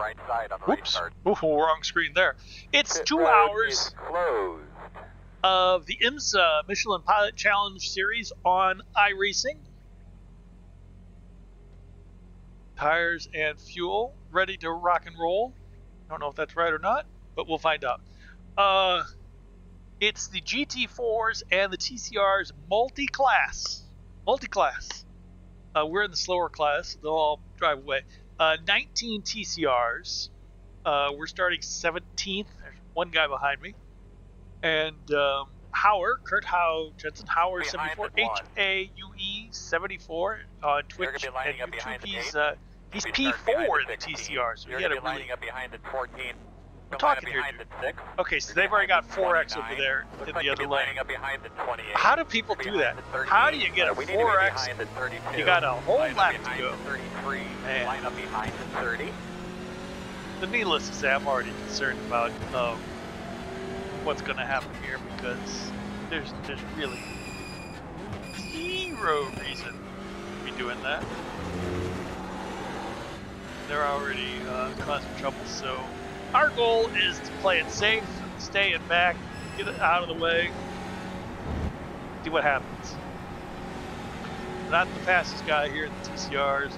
right side on the right Oops. start. Ooh, wrong screen there. It's Pit 2 road hours is closed. of the IMSA Michelin Pilot Challenge Series on iRacing. Tires and fuel ready to rock and roll. I don't know if that's right or not, but we'll find out. It's the GT4s and the TCRs multi-class. We're in the slower class. They'll all drive away. 19 TCRs. We're starting 17th. There's one guy behind me. And Kurt Jensen Hauer 74, HAUE 74 on Twitch and YouTube. He's P4 in the TCR, so he had a really... up behind at 14. I'm talking here, dude. Okay, so they've already got 4X over there in the other lane. How do people do that? How do you get a 4X? You got a whole lap to go. Man. The needless to say, I'm already concerned about what's going to happen here because there's really zero reason to be doing that. They're already causing trouble, so our goal is to play it safe, stay in back, get it out of the way, see what happens. Not the fastest guy here in the TCRs.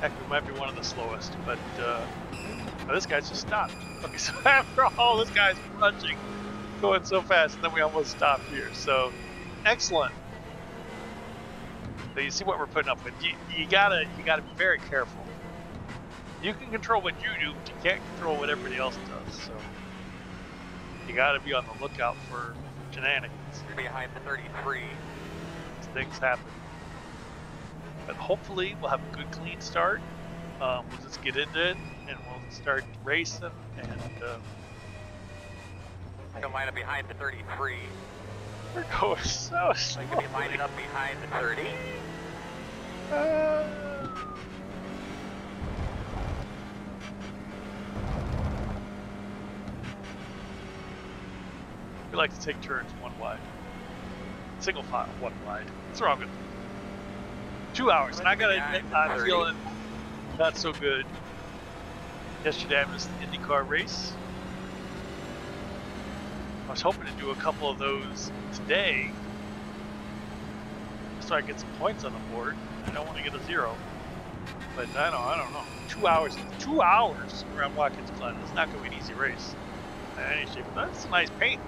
Heck, we might be one of the slowest, but this guy's just stopped. Okay, so after all, this guy's punching, going so fast, and then we almost stopped here. So, excellent. So you see what we're putting up with. You gotta be very careful. You can control what you do, but you can't control what everybody else does. So you gotta be on the lookout for shenanigans. You're behind the 33. These things happen. But hopefully we'll have a good clean start. We'll just get into it and we'll start racing and Come line up behind the 33. we're going so slow. You can be lining up behind the 30. We like to take turns one wide. Single file, one wide. What's wrong with it? 2 hours, and I gotta admit, I'm feeling not so good. Yesterday I missed the IndyCar race. I was hoping to do a couple of those today, so I get some points on the board. I don't want to get a 0, but I don't know. 2 hours, 2 hours around Watkins, Glen. It's not going to be an easy race. In any shape. That's a nice paint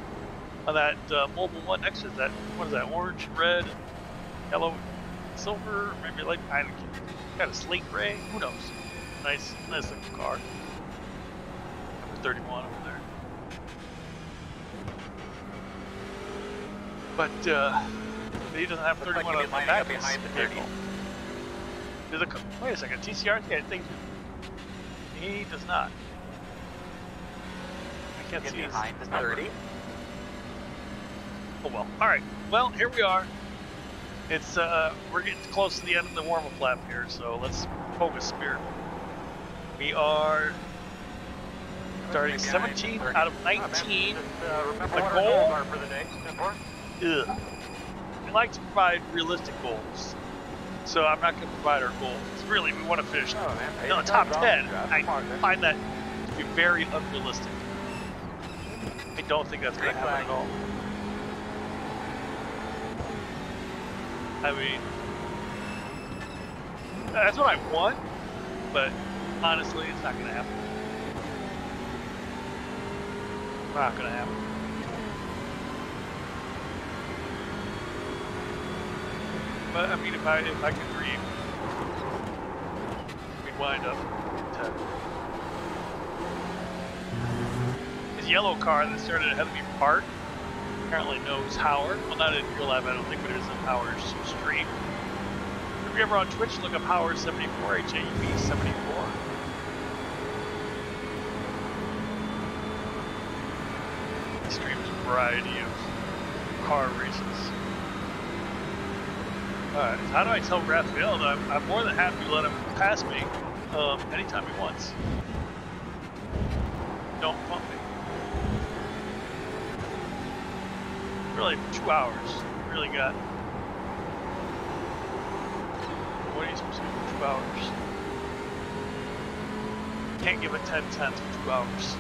on that mobile one next to that. What is that? Orange, red, yellow, silver, maybe like I don't know. Got a slate gray. Who knows? Nice looking car. Number 31 over there. But he doesn't have 31 on the back behind the vehicle. Wait a second, TCR? Yeah, I think he does not. I can't see behind the 30. Oh well. All right. Well, here we are. It's we're getting close to the end of the warm-up lap here, so let's focus spirit. We are starting 17th out of 19. The goal for the day. We like to provide realistic goals, so I'm not going to provide our goals. Really, we want to finish in the top 10. I find that to be very unrealistic. I don't think that's going to happen at all. I mean, that's what I want, but honestly, it's not going to happen. Not going to happen. But I mean, if I could dream, we'd wind up 10. His yellow car that started ahead of me, Bart, apparently knows Howard. Well, not in real life, I don't think, but it is in Howard's stream. If you're ever on Twitch, look up Howard74, HAUE74. He streams a variety of car races. Alright, how do I tell Raphael that I'm more than happy to let him pass me anytime he wants? Don't bump me. Really, 2 hours. Really got. What are you supposed to do for 2 hours? Can't give it 10/10 for 2 hours.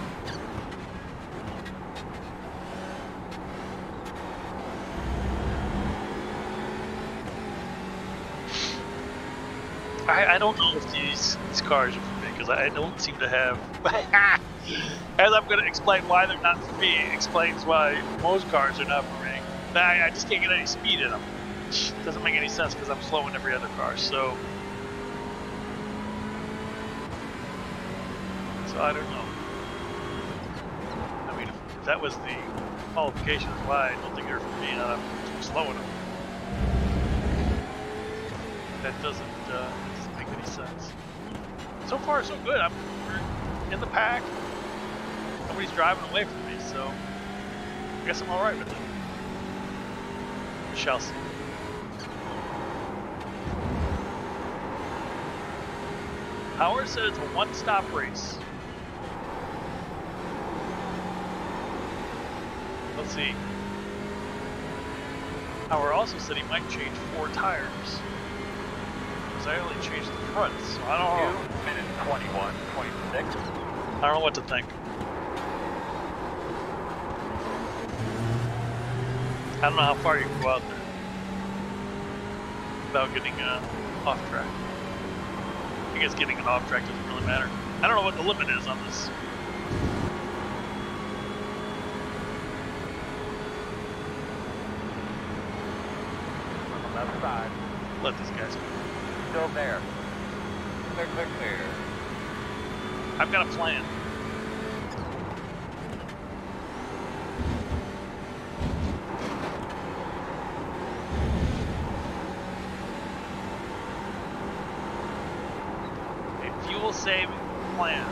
I don't know if these cars are for me, because I don't seem to have... As I'm going to explain why they're not for me, explains why most cars are not for me. I just can't get any speed in them. Which doesn't make any sense, because I'm slow in every other car, so I don't know. I mean, if that was the qualifications, why I don't think they're for me, and I'm too slow in them. That doesn't make any sense. So far, so good. We're in the pack. Nobody's driving away from me, so I guess I'm all right with it. We shall see. Howard said it's a one-stop race. Let's see. Howard also said he might change 4 tires. Because I only changed the front, so I don't know. 2 minutes 21.6. I don't know what to think. I don't know how far you can go out there without getting off track. I guess getting an off track doesn't really matter. I don't know what the limit is on this. On the left side. Let these guys go. Still there. Clear, clear, clear. I've got a plan. A fuel-saving plan.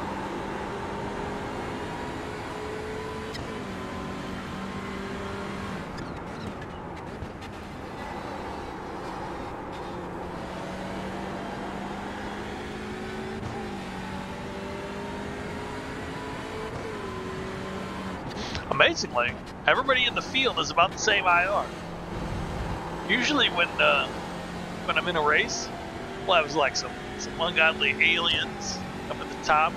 Amazingly, everybody in the field is about the same IR. Usually when I'm in a race, well, I was like some ungodly aliens up at the top,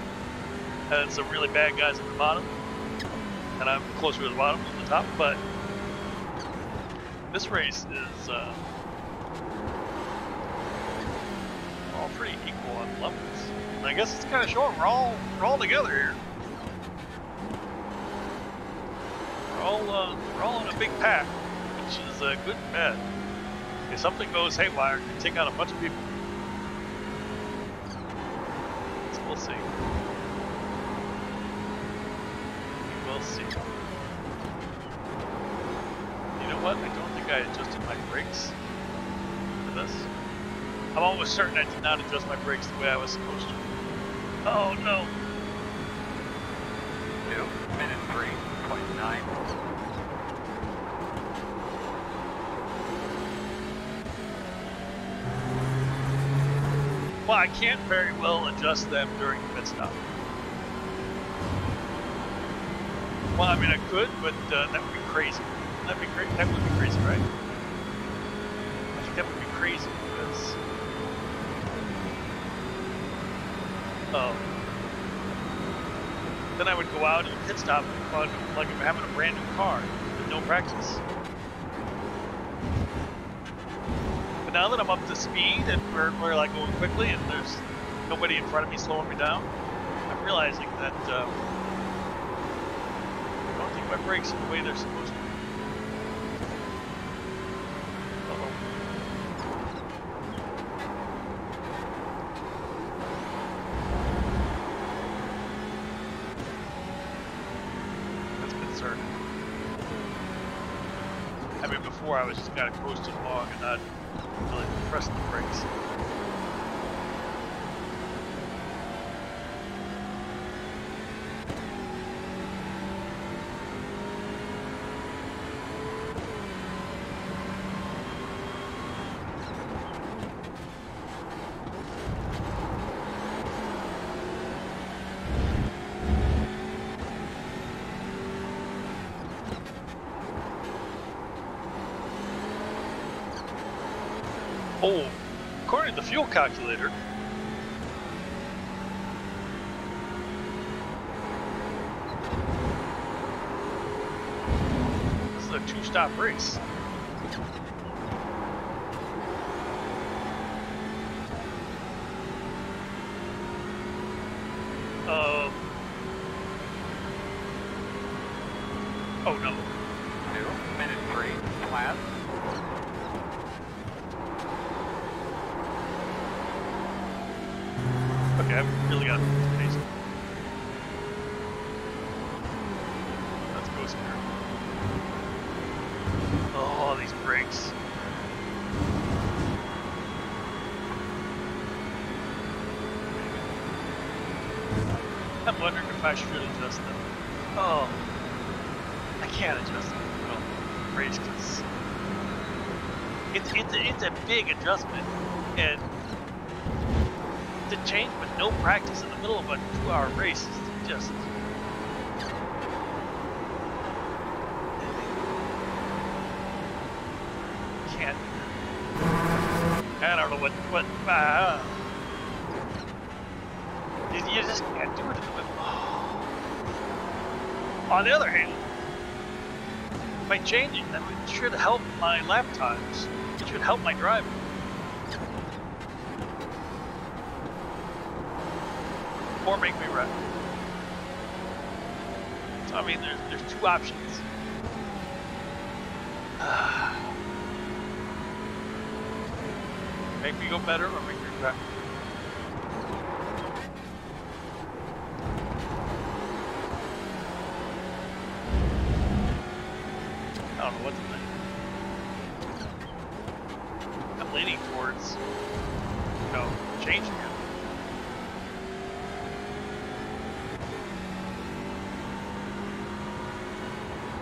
and some really bad guys at the bottom, and I'm closer to the bottom than the top, but this race is all pretty equal on levels. And I guess it's kind of short. We're all together here. We're all in a big pack, which is good and bad. If something goes haywire, you can take out a bunch of people. So we'll see. We'll see. You know what? I don't think I adjusted my brakes for this. I'm almost certain I did not adjust my brakes the way I was supposed to. Oh no! 2 minutes 3.9. Well, I can't very well adjust them during the pit stop. Well, I mean, I could, but that would be crazy. That would be crazy, right? I think that would be crazy because then I would go out and pit stop like I'm having a brand new car with no practice. But now that I'm up to speed and we're like going quickly and there's nobody in front of me slowing me down, I'm realizing that I don't think my brakes are the way they're supposed to be. Uh-oh. That's concerning. I mean, before I was just kind of coasting along and not really pressing the brakes. Oh, according to the fuel calculator, a two-stop race. Oh no. 2 minute 3 flat. Okay, I've really got to pace. Let's go, Spear. Oh, these brakes. I'm wondering if I should adjust them. Oh, I can't adjust them. Well, brakes, because it's a big adjustment, and to change with no practice in the middle of a 2-hour race is just. Can't. I don't know what. You just can't do it in the middle. On the other hand, by changing them, it should help my lap times. It should help my driving. Or make me run. So I mean, there's two options. Make me go better or make me run. I don't know what to think. I'm leaning towards, changing it.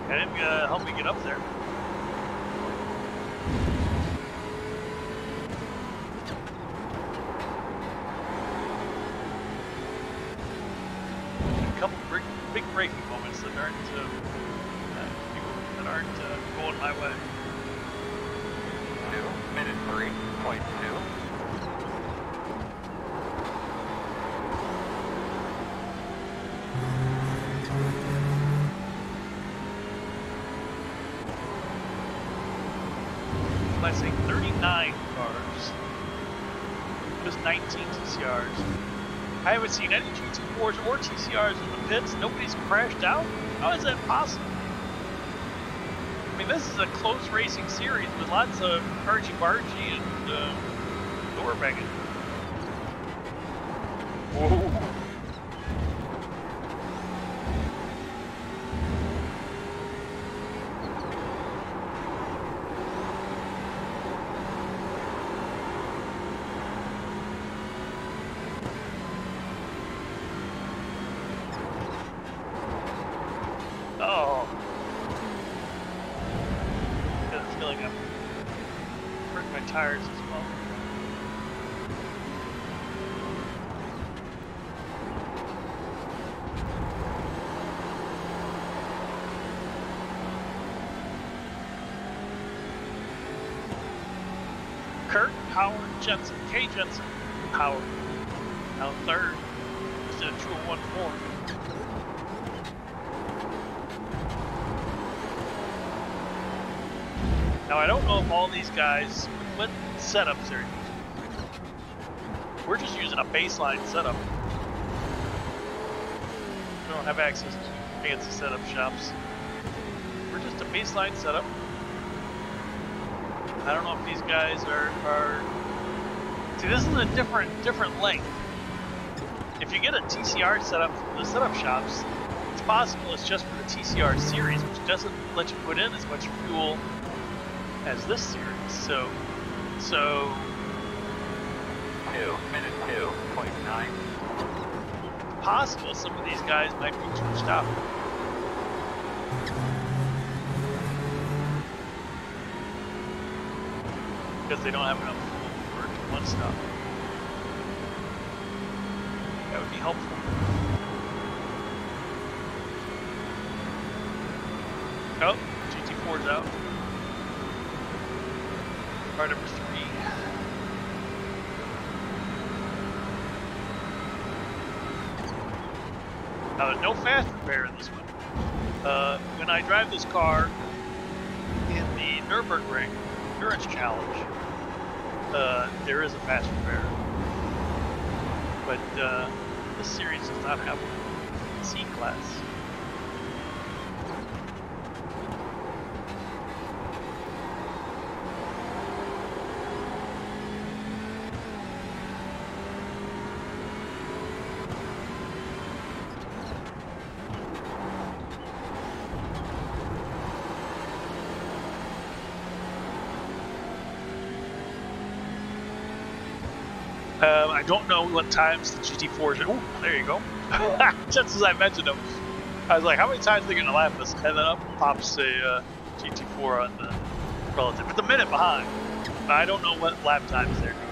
That didn't help me get up there. A couple big braking moments that aren't going my way. 2 minute 3.2. I say 39 cars. Just 19 TCRs. I haven't seen any GT4s or TCRs in the pits. Nobody's crashed out. How is that possible? I mean, this is a close racing series with lots of argy-bargy and door banging. Whoa. Tires as well. Kurt, Howard, Jensen, K. Jensen, Howard. Now third, instead of 2:14. Now I don't know if all these guys, what setups they're using. We're just using a baseline setup. We don't have access to fancy setup shops. We're just a baseline setup. I don't know if these guys are. See, this is a different length. If you get a TCR setup from the setup shops, it's possible it's just for the TCR series, which doesn't let you put in as much fuel as this series. So 2 minute 2.9. Possible some of these guys might be two stop. Because they don't have enough fuel for one stop. That would be helpful. Oh, GT4's out. Car number 3. Now there's no fast repair in this one. When I drive this car, Nürburgring Endurance Challenge, there is a faster pair. But this series does not have a C class. I don't know what times the GT4s are. Oh, there you go. Just as I mentioned them, I was like, how many times are they going to lap us? And then up pops a GT4 on the relative. It's a minute behind. I don't know what lap times they're doing.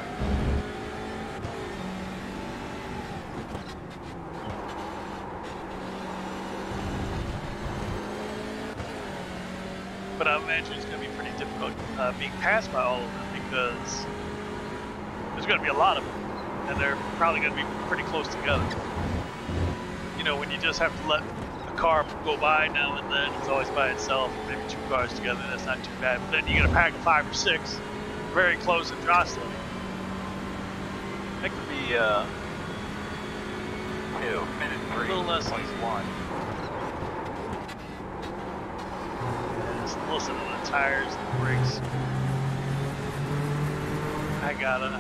But I imagine it's going to be pretty difficult being passed by all of them because there's going to be a lot of them. And they're probably going to be pretty close together. You know, when you just have to let a car go by now and then, it's always by itself, maybe two cars together, that's not too bad. But then you get a pack of 5 or 6, very close and jostling. That could be 2 minutes 3. a little less point easy. 1. Just listen to the tires and the brakes. I gotta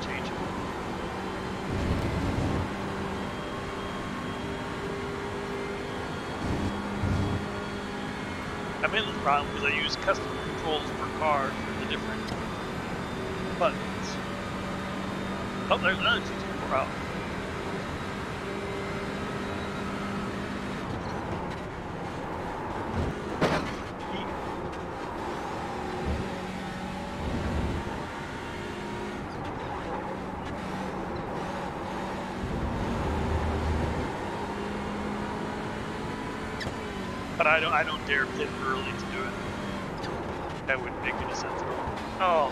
change it. I'm in this problem because I use custom controls per car for the different buttons. Oh, there's another GT4 out. But I don't dare pit early to do it. That wouldn't make any sense at all. Oh.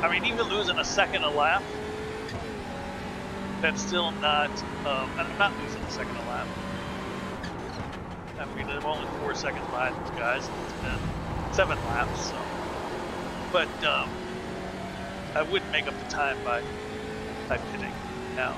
I mean, even losing a second a lap, that's still not, I'm not losing a second a lap. I mean, I'm only 4 seconds behind those guys, and it's been 7 laps, so. But, I wouldn't make up the time by pitting now.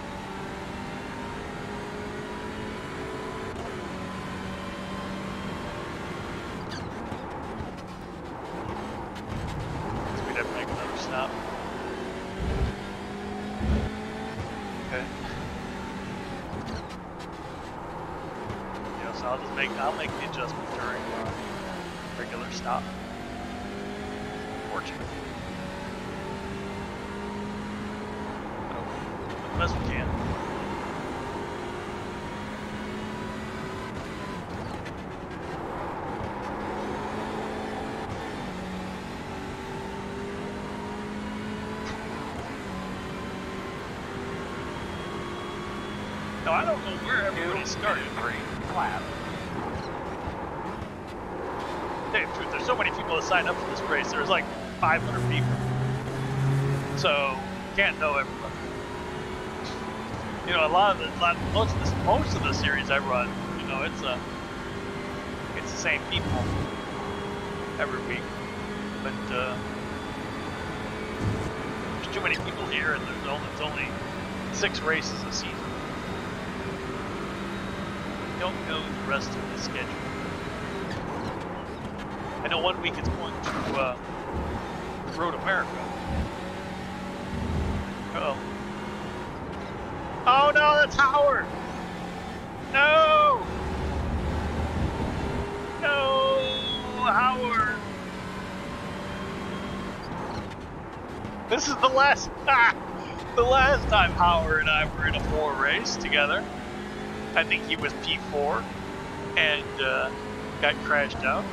I'll make the adjustment during regular stop. Fortunately. As we can. Now I don't know where everybody started. 3 clap. Truth, there's so many people that signed up for this race. There's like 500 people, so you can't know everybody. You know, most of the series I run, you know, it's the same people every week. But there's too many people here, and it's only 6 races a season. Don't know the rest of the schedule. I know 1 week it's going to Road America. Uh-oh. Oh no, that's Howard! No! No, Howard! This is the last time Howard and I were in a 4 race together. I think he was P4 and got crashed out.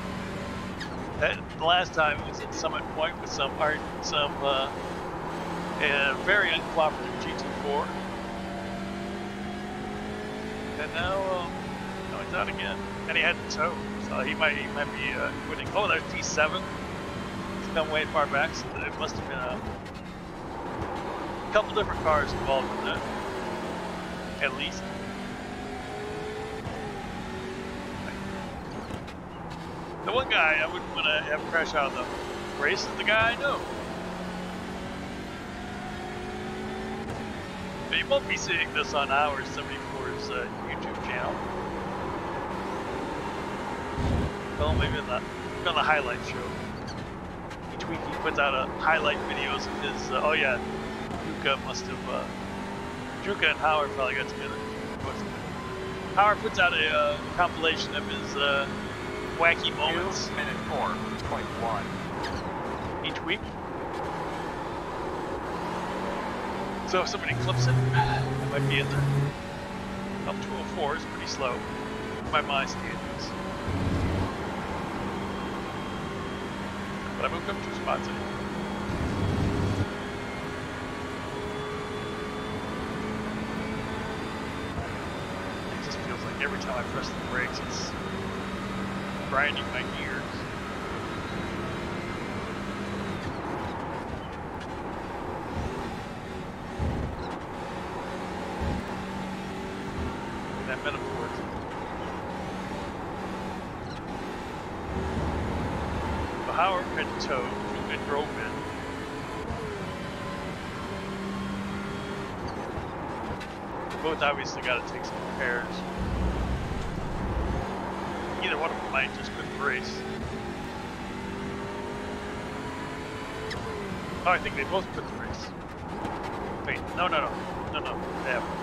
The last time was at Summit Point with some very uncooperative GT4. And now, no, he's out again. And he had the tow, so he might be quitting. Oh, there's T7. He's come way far back, so it must have been a couple different cars involved in that, at least. The one guy I wouldn't want to have crash out of the race is the guy I know. But you won't be seeing this on our 74's YouTube channel. Well, maybe on the highlight show. Each week he puts out a highlight videos of his. Oh yeah, Juka must have. Juka and Howard probably got together. Howard puts out a compilation of his wacky moments. 2 minute 4.1. Each week. So if somebody clips it, it might be in there. Up 204 is pretty slow by my standards. But I moved up 2 spots anyway. It just feels like every time I press the brakes, it's grinding my gears. That metaphor. So Howard had towed, and drove in. Both obviously got to take some repairs. Either one of them might just quit the race. Oh, I think they both quit the race. Wait, no, they haven't.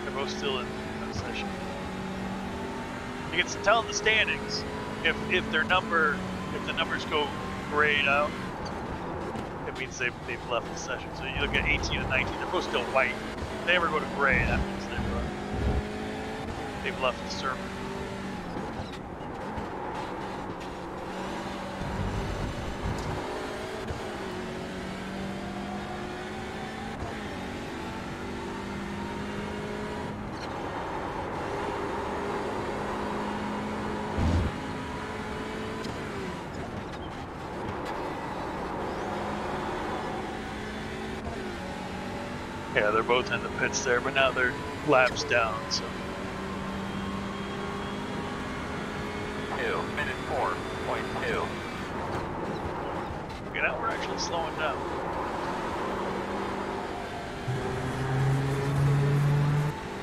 They're both still in that session. You can tell in the standings if the numbers go grayed out, it means they've left the session. So you look at 18 and 19, they're both still white. If they ever go to gray, that means they've left the server. Yeah, they're both in the pits there, but now they're laps down, so. 2 minute 4.2. Okay, now we're actually slowing down.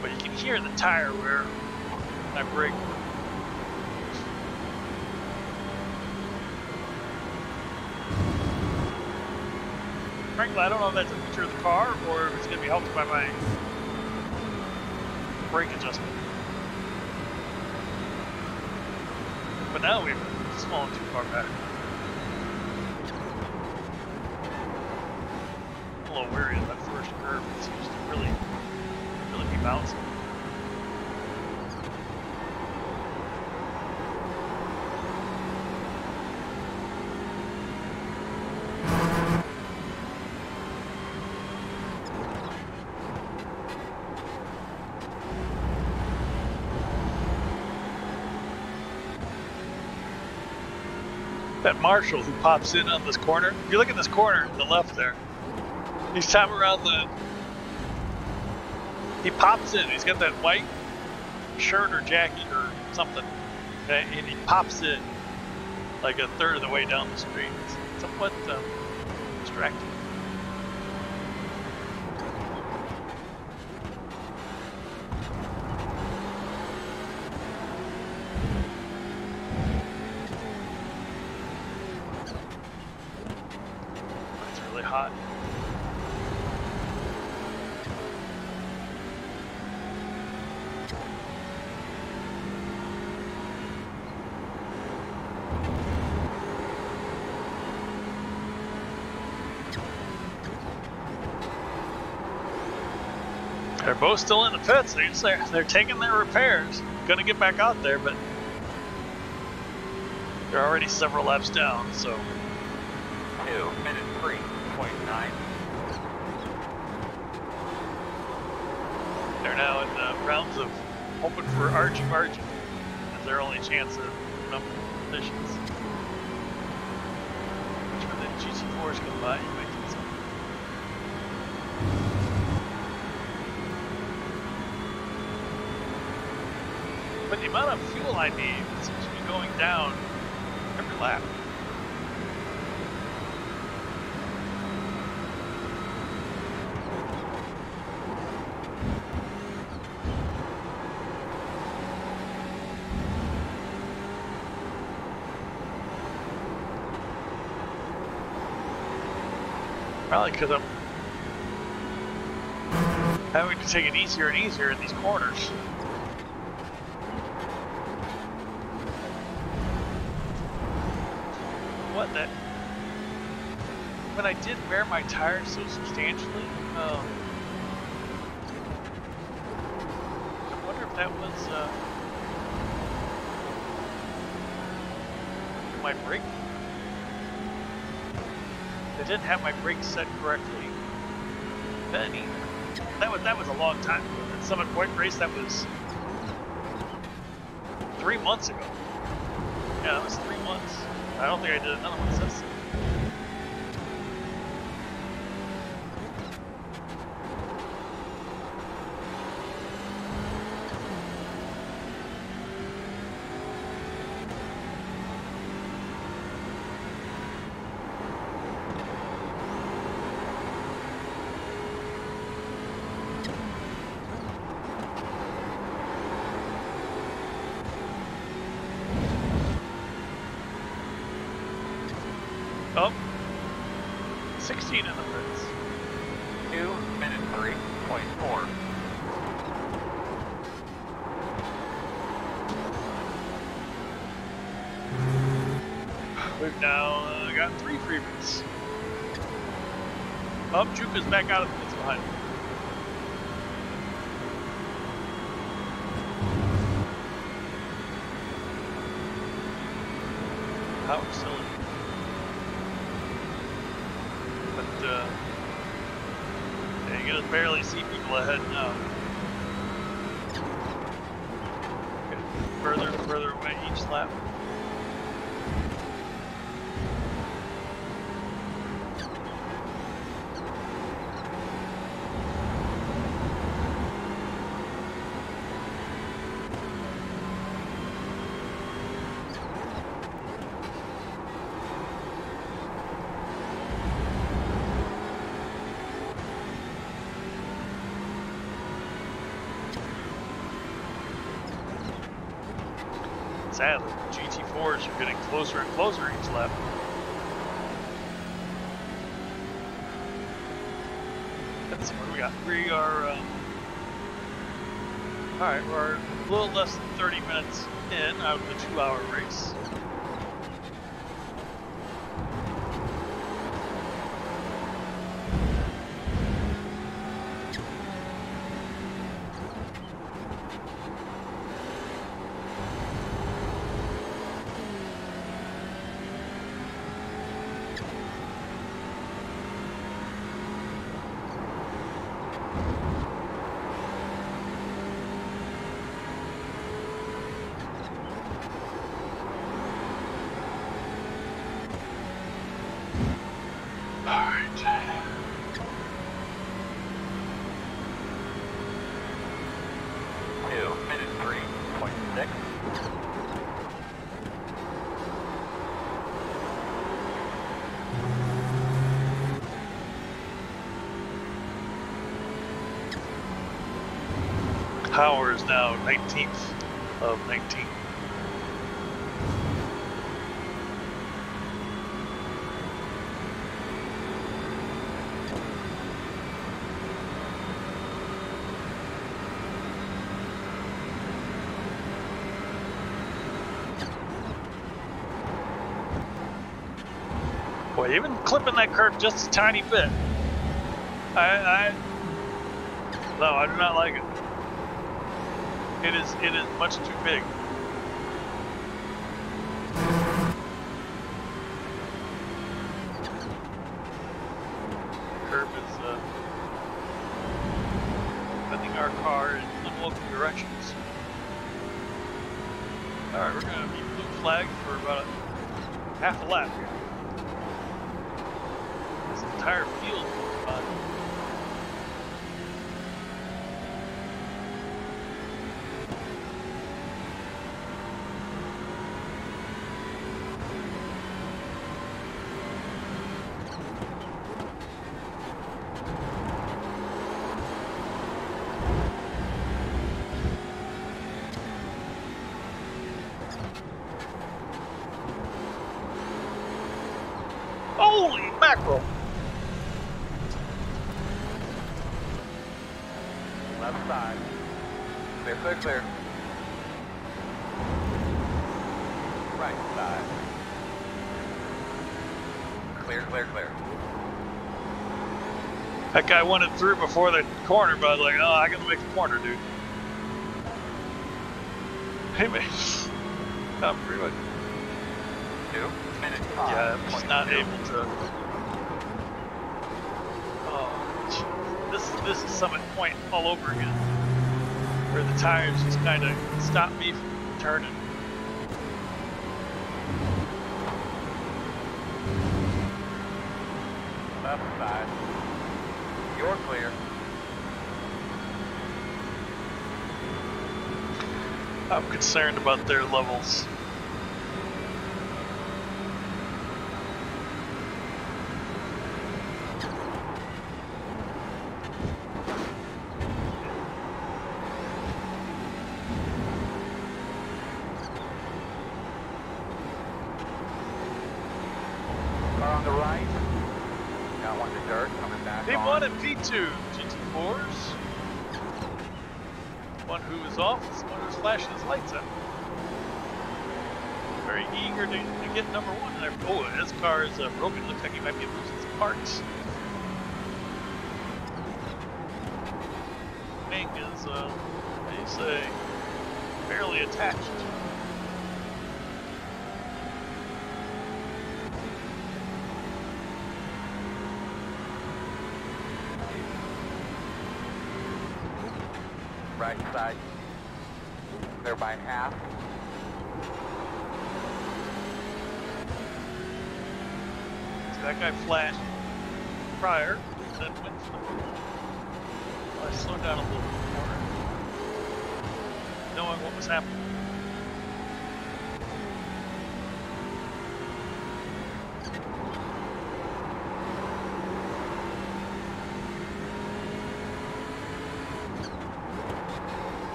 But you can hear the tire wear when I brake. Frankly, I don't know if that's a feature of the car or if it's going to be helped by my brake adjustment. But now we've fallen too far back. I'm a little wary of that first curve. It seems to really be bouncing. That marshal who pops in on this corner, if you look at this corner to the left there, he's time around he pops in, he's got that white shirt or jacket or something, okay? And he pops in like a third of the way down the street. It's somewhat distracting. Hot. They're both still in the pits. They're taking their repairs. Gonna get back out there, but they're already several laps down, so. 2 minute 3.9. They're now in rounds of hoping for argy margin as their only chance of number positions. Which when the GT4s come by, you might get some. But the amount of fuel I need seems to be going down every lap. Probably because I'm having to take it easier and easier in these corners. What that? When I did wear my tires so substantially, I wonder if that was my brake. I didn't have my brakes set correctly then either. That was a long time ago. That Summit Point race, that was 3 months ago. Yeah, that was 3 months. I don't think I did another one since then. Oh, 16 in the pits. 2 minute 3.4. We've now got 3 freebets. Oh, Juka's back out of the pits behind me. Power cylinder. Yeah, you can barely see people ahead now. Getting further and further away each lap. Sadly, GT4s are getting closer and closer each lap. Let's see what we got. We are, alright, we're a little less than 30 minutes in out of the 2-hour race. Power is now 19th of 19. Boy, even clipping that curve just a tiny bit. No, I do not like it. It is much too big. Curve is bending our car in unwelcome directions. Alright, we're gonna be blue flagged for about half a lap here. This entire field goes by. mackerel. Left side. Clear, clear, clear. Right side. Clear, clear, clear. That guy wanted through before the corner, but I was like, oh, I gotta make the corner, dude. Hey, man. I'm pretty much. 2 minutes. Yeah, I'm just not able to. Oh, this is Summit Point all over again, where the tires just kind of stop me from turning. Left side. You're clear. I'm concerned about their levels. Car on the right. Got one in the dirt coming back P1 on. and P2 GT4s. One who is off, one who's flashing his lights out. Very eager to get number one. Oh, his car is broken. Looks like he might be losing some parts. Wing is, how do you say, barely attached. Right side. Clear by half. So that guy flashed prior, then went for the I slowed down a little bit more, knowing what was happening.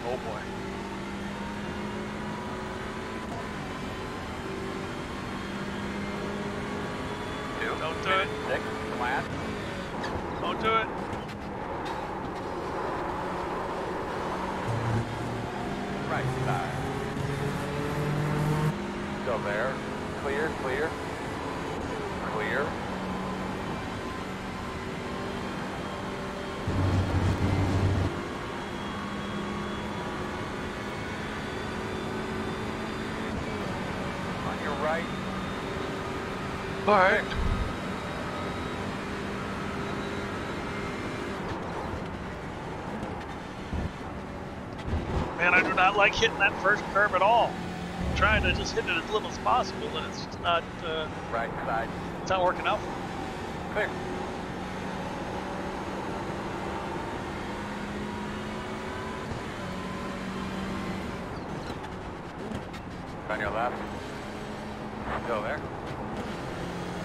Oh boy. Don't do it. 6 flat. Don't do it. Right side. Still there. Clear, clear. Clear. On your right. All right. Man, I do not like hitting that first curve at all. I'm trying to just hit it as little as possible, and it's just not. Right side. It's not working out. Clear. On your left. Still there.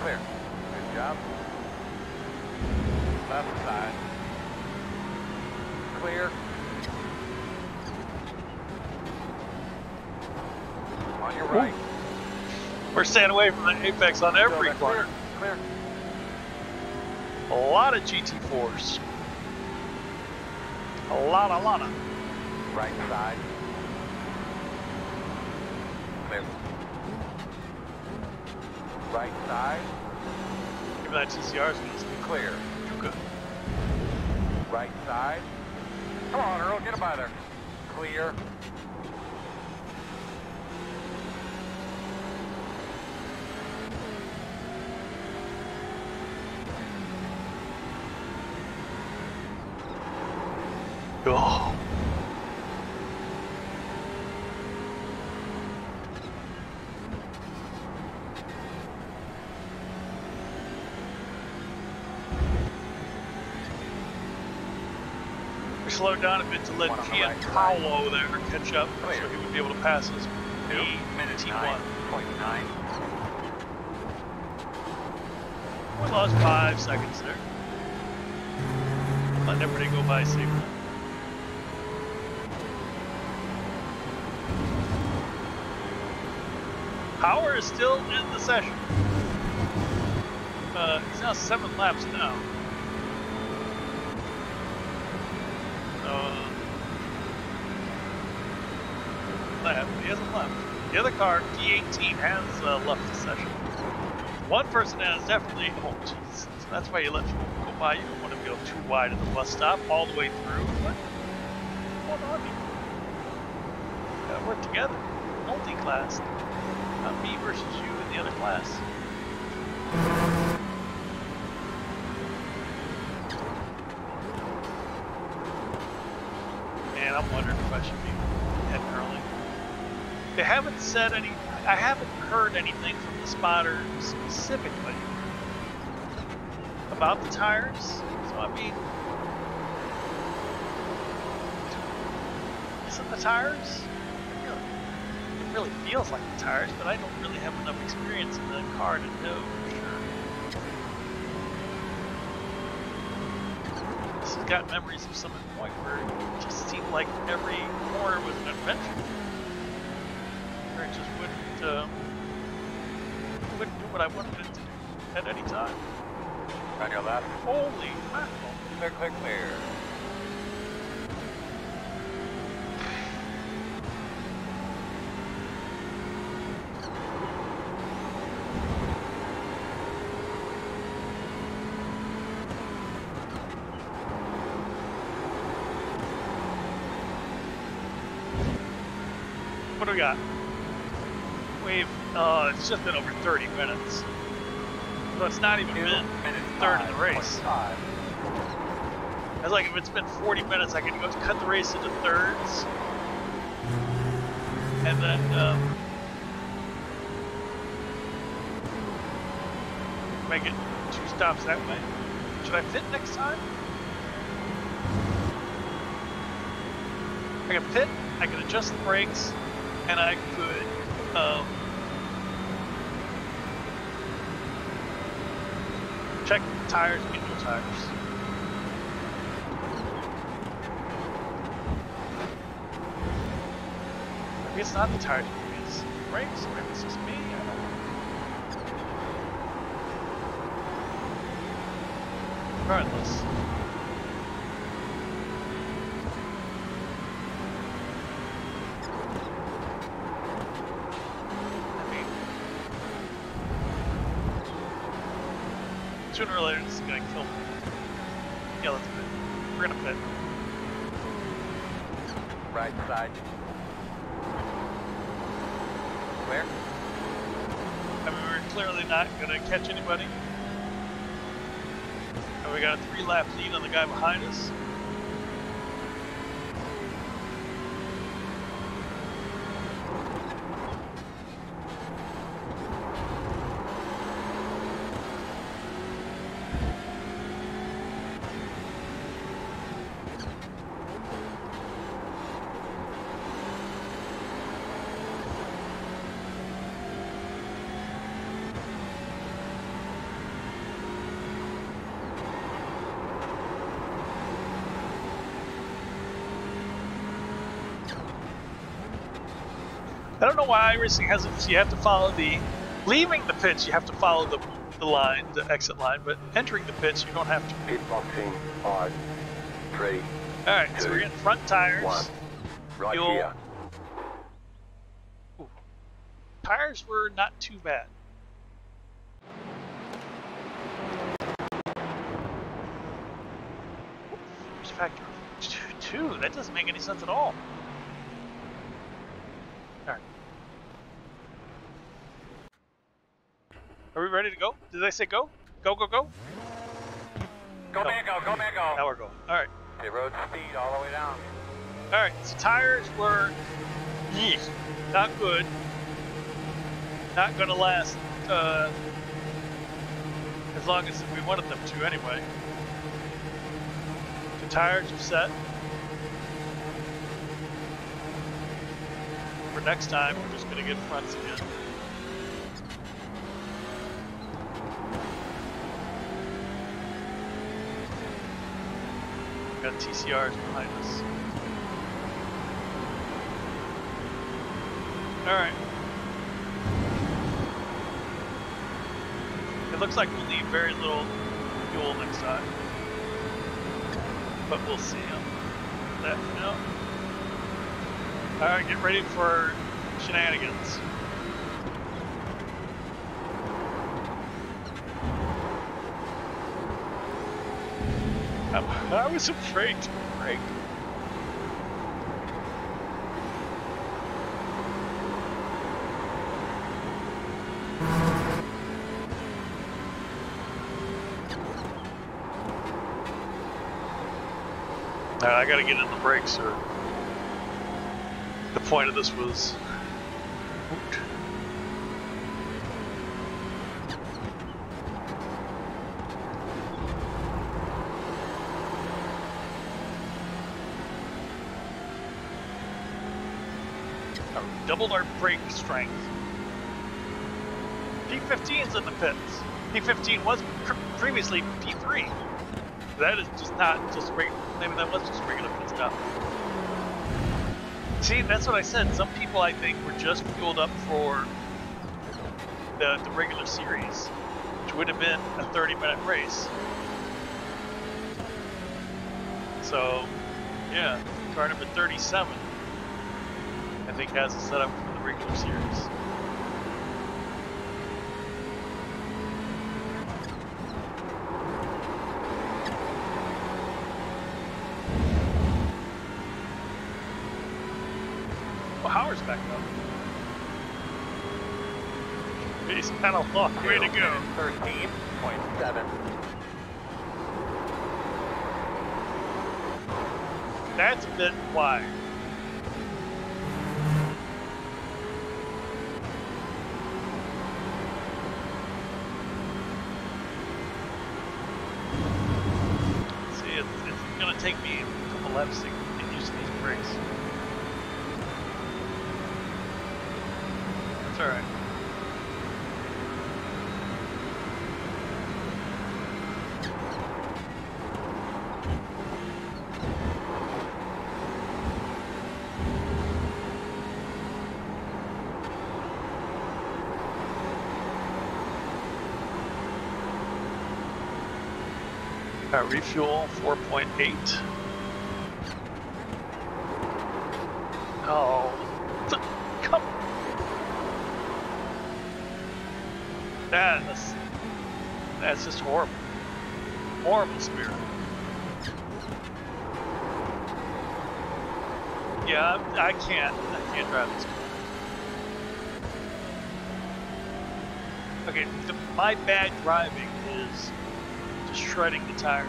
Clear. Good job. Left side. Clear. On your right. We're staying away from the apex on every Still there. corner. Clear. A lot of GT4s. A lot of. Right side. Clear. Right side. Give me that TCR is going to be Clear. too good. Right side. Come on, Earl, get him by there. Clear. Oh. We slowed down a bit to let One on the Gian right side. Paolo there catch up, Clear. so he would be able to pass his 2 minutes T1. 9.9. We lost 5 seconds there. Letting everybody go by safely. Power is still in the session. He's now 7 laps down. He hasn't left. The other car, D18, has left the session. One person has definitely. Oh, jeez. So that's why you let people go by. You don't want to go too wide at the bus stop, all the way through. What? What's going on here? Gotta work together. Multi-class. Not me versus you in the other class. And I'm wondering if I should be heading early. They haven't said any. I haven't heard anything from the spotter specifically about the tires. So I mean, isn't the tires? It really feels like the tires, but I don't really have enough experience in the car to know for sure. This has got memories of some point where it just seemed like every corner was an adventure. It just wouldn't do what I wanted it to do at any time. On your left. Holy mackerel. Clear, clear, clear. What do we got? It's just been over 30 minutes. So it's not even been a third of the race. It's like if it's been 40 minutes, I can go cut the race into thirds. And then, make it 2 stops that way. Should I fit next time? I can pit, I can adjust the brakes, and I could, check the tires, get new tires. Maybe it's not the tires, maybe it's the brakes, maybe it's just me, I don't know. Regardless. Sooner or later, this is gonna kill me. Yeah, let's pit. We're gonna pit. Right side. Where? I mean, we're clearly not gonna catch anybody. And we got a 3-lap lead on the guy behind us. I don't know why iRacing has it. You have to follow leaving the pits, you have to follow the line, the exit line, but entering the pits, you don't have to. Pit boxing, 5, 3. Alright, so we're getting front tires. 1. Right You'll, here. Ooh, tires were not too bad. Where's factor 2? That doesn't make any sense at all. Alright. Are we ready to go? Did they say go? Go, go, go? Go, man, go, go, man, go. Now we're going. Alright. Pit road speed all the way down. Alright, so tires were not good. Not gonna last as long as we wanted them to anyway. The tires are set. For next time, we're just gonna get fronts again. Got TCRs behind us. Alright. It looks like we'll need very little fuel next time. But we'll see on that, you know. Alright, get ready for shenanigans. I was afraid to break. I gotta get in the brakes, or the point of this was moot. Doubled our brake strength. P15's in the pits. P15 was previously P3. That is just not just regular. Maybe that was just regular pit stop. See, that's what I said. Some people, I think, were just fueled up for the regular series, which would have been a 30-minute race. So, yeah, car number 37, I think, has a setup for the regular series. Howard's back up. He's had a long way to go. 13.7. That's a bit wide. See, it's gonna take me a couple laps to get used to these brakes. All right. Refuel 4.8. Oh, come. That's just horrible. Horrible spirit. Yeah, I can't drive this car. Okay, my bad driving is just shredding the tires.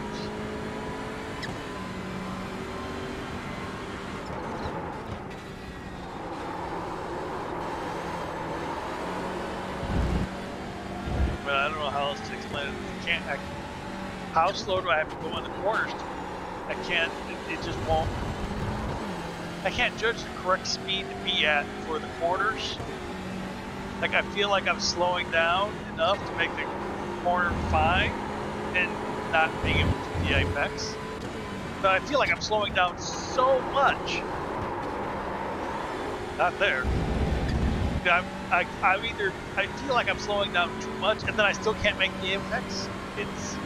But I don't know how else to explain it. How slow do I have to go in the corners? I can't, it just won't. I can't judge the correct speed to be at for the corners. Like, I feel like I'm slowing down enough to make the corner fine and not being able to do the apex. But I feel like I'm slowing down so much. Not there. I feel like I'm slowing down too much, and then I still can't make the apex. It's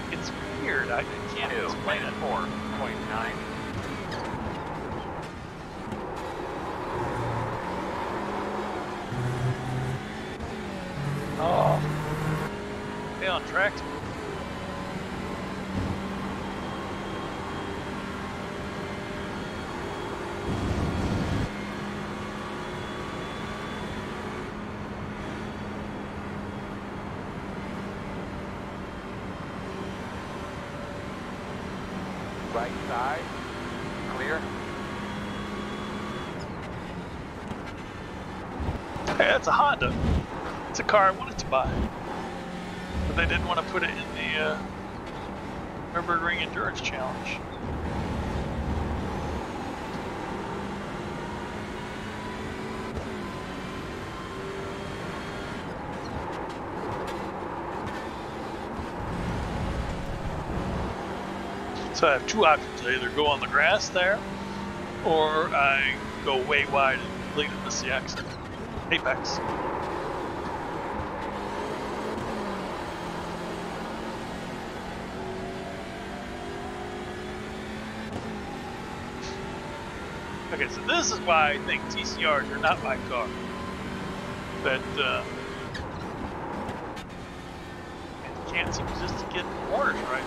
weird. I can't explain it. 4.9. Oh, stay on track. Right side, clear. Hey, that's a Honda. It's a car I wanted to buy, but they didn't want to put it in the Nürburgring Endurance Challenge. So I have two options. I either go on the grass there, or I go way wide and completely miss the exit. Apex. Okay, so this is why I think TCRs are not my car. But can't seem just to get corners right.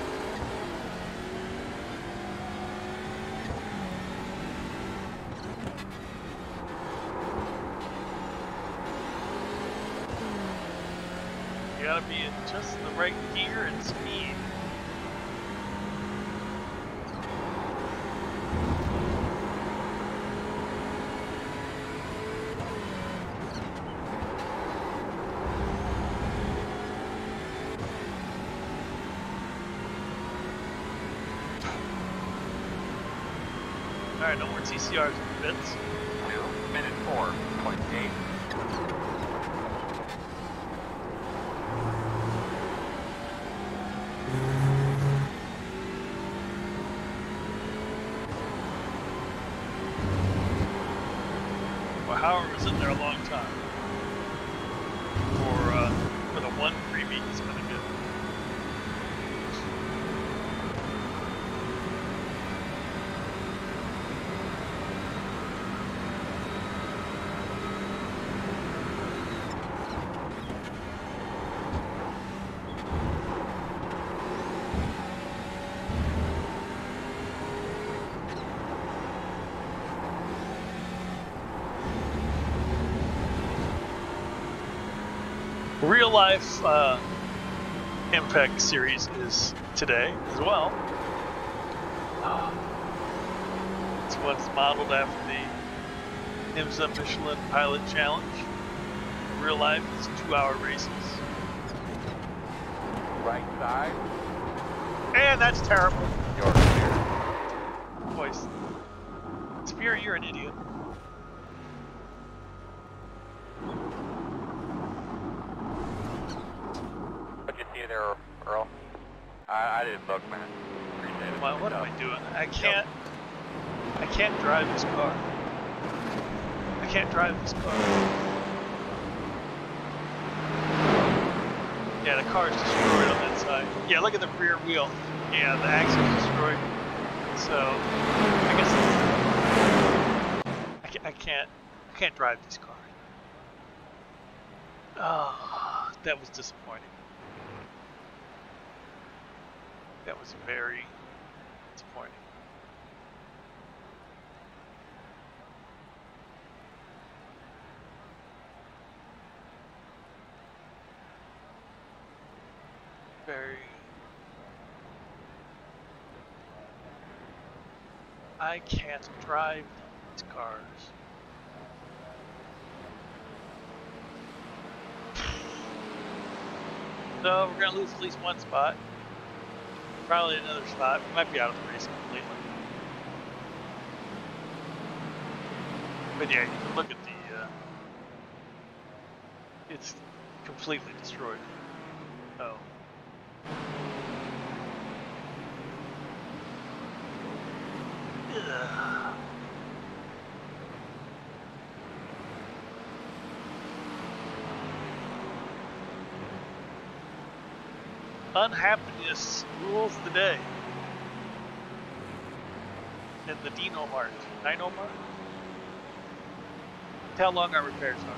You gotta be in just the right gear and speed. Alright, no more TCRs and bits. 2 minute 4.8. Well, Howard was in there a long time. For the one freebie, he's been good. Real life Impact series is today as well. This one's modeled after the IMSA Michelin Pilot Challenge. Real life is 2-hour races. Right side. And that's terrible. Your clear. Boys, Spear, you're an idiot. What'd you see there, Earl? I didn't look, man. Appreciate it. What am I doing? I can't drive this car. I can't drive this car. Yeah, the car's destroyed on that side. Yeah, look at the rear wheel. Yeah, the axle's destroyed. So, I guess I can't drive this car. Oh, that was disappointing. That was very disappointing. Very. I can't drive these cars. So we're gonna lose at least one spot. Probably another spot. We might be out of the race completely. But yeah, you can look at the. It's completely destroyed. Oh. Ugh. Unhappiness rules the day. In the Dino Mart. Dino Mart? How long our repairs are.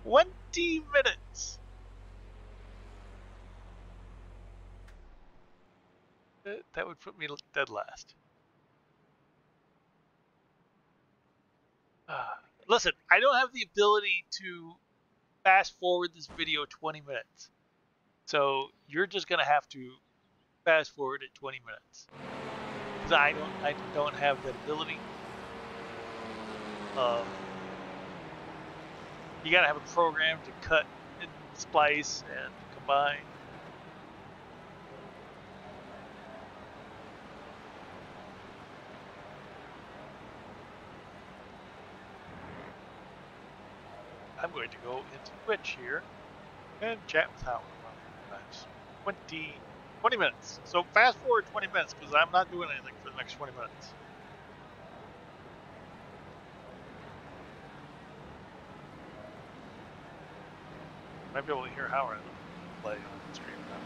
20 minutes! That would put me dead last. Listen, I don't have the ability to fast forward this video 20 minutes. So you're just gonna have to fast forward it 20 minutes. Because I don't have that ability. You gotta have a program to cut and splice and combine. I'm going to go into Twitch here and chat with Howard. That's 20 minutes. So fast forward 20 minutes because I'm not doing anything for the next 20 minutes. might be able to hear Howard play on the stream now.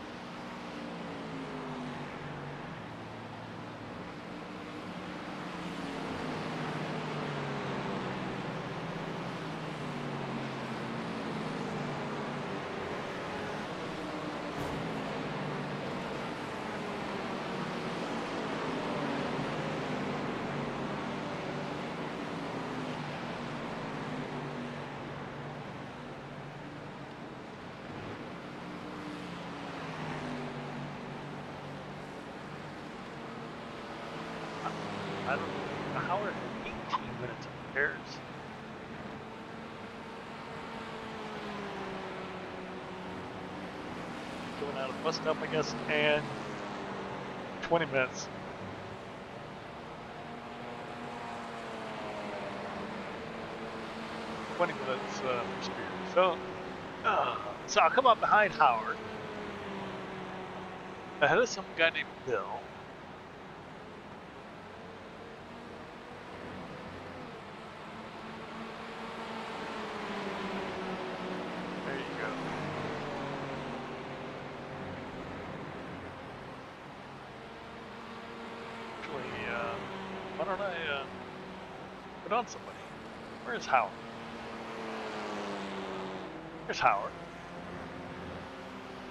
I don't know. Howard had 18 minutes of repairs. Going out of the bus stop, I guess, and 20 minutes. For Spears. So I'll come up behind Howard. Ahead of some guy named Bill. There you go. Actually, why don't I put on somebody? Where's Howard? Here's Howard.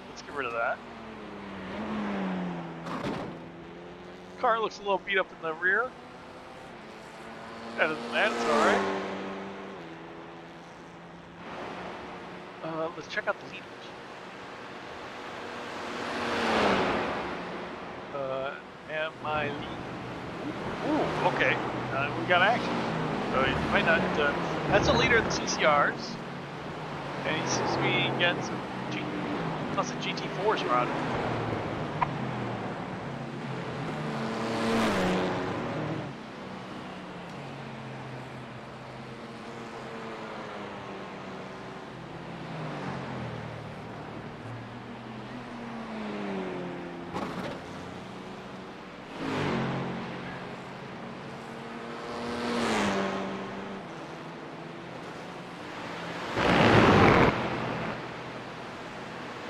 Let's get rid of that. Car looks a little beat up in the rear. Other than that, it's alright. Let's check out the leaders. And my lead. Ooh, okay. We got action. So you might not. That's the leader of the CCRs. And he seems to be getting some lots of GT4s around him.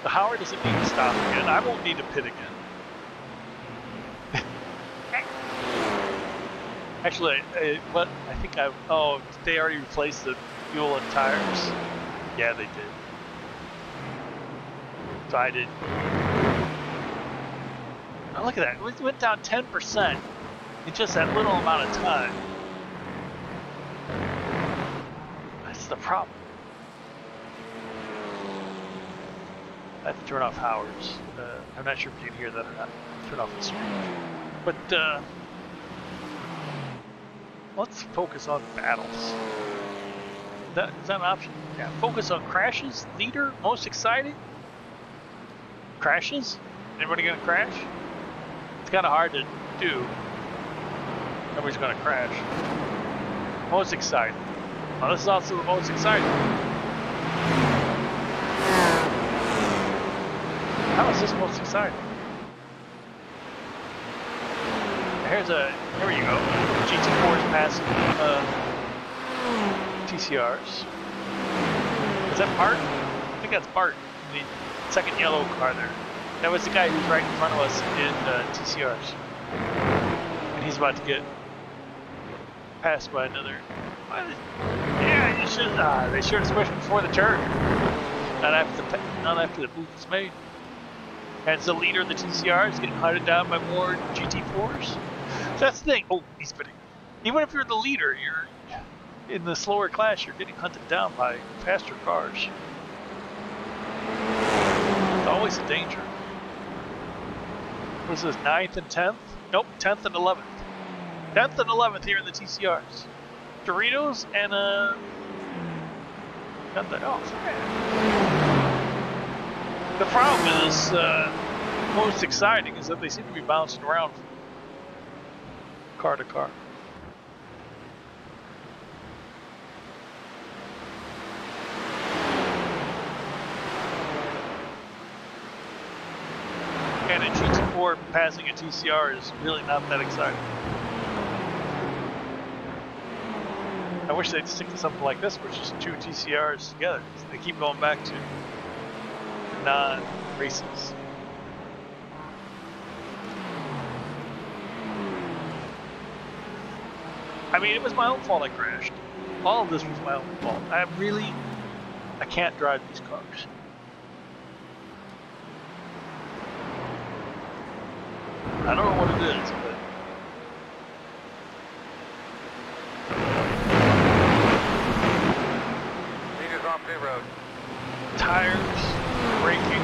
Howard doesn't need to stop again. I won't need to pit again. Actually, what I think oh, they already replaced the fuel and tires. Yeah, they did. So I did. Oh, look at that. It went down 10% in just that little amount of time. That's the problem. I have to turn off Howard's. I'm not sure if you can hear that or not. Turn off the screen. But let's focus on battles. Is that an option? Yeah. Focus on crashes. Leader. Most exciting. Crashes. Anybody gonna crash? It's kind of hard to do. Nobody's gonna crash. Most exciting. Well, this is also the most exciting. How is this most exciting? Here we go. GT4 is passing TCRs. Is that Bart? I think that's Bart, the second yellow car there. That was the guy who's right in front of us in TCRs. And he's about to get passed by another. Yeah, you should. They should have switched before the turn. Not after the move was made. And it's the leader of the TCRs getting hunted down by more GT4s. So that's the thing. Oh, he's spinning. Even if you're the leader, you're in the slower class, you're getting hunted down by faster cars. It's always a danger. What is this, 9th and 10th? Nope, 10th and 11th. 10th and 11th here in the TCRs. Doritos and got that off. The problem is, most exciting is that they seem to be bouncing around from car to car. And a GT4 passing a TCR is really not that exciting. I wish they'd stick to something like this, which is two TCRs together. They keep going back to non-races. I mean, it was my own fault I crashed. All of this was my own fault. I can't drive these cars. I don't know what it is, but Leaders off pit road. tires, braking.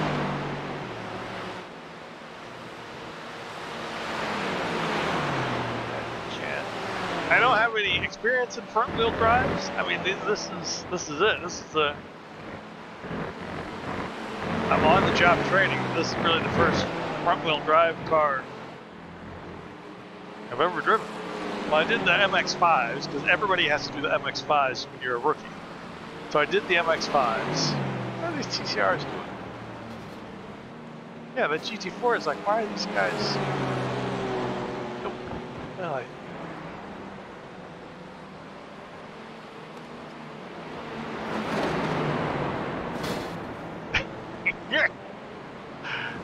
I don't have any experience in front wheel drives. I mean, this is it. This is the I'm on the job training. This is really the first front wheel drive car I've ever driven. Well, I did the MX-5s because everybody has to do the MX-5s when you're a rookie. So I did the MX-5s. What are these TCRs doing? Yeah, the GT4 is like, why are these guys? Nope. Well,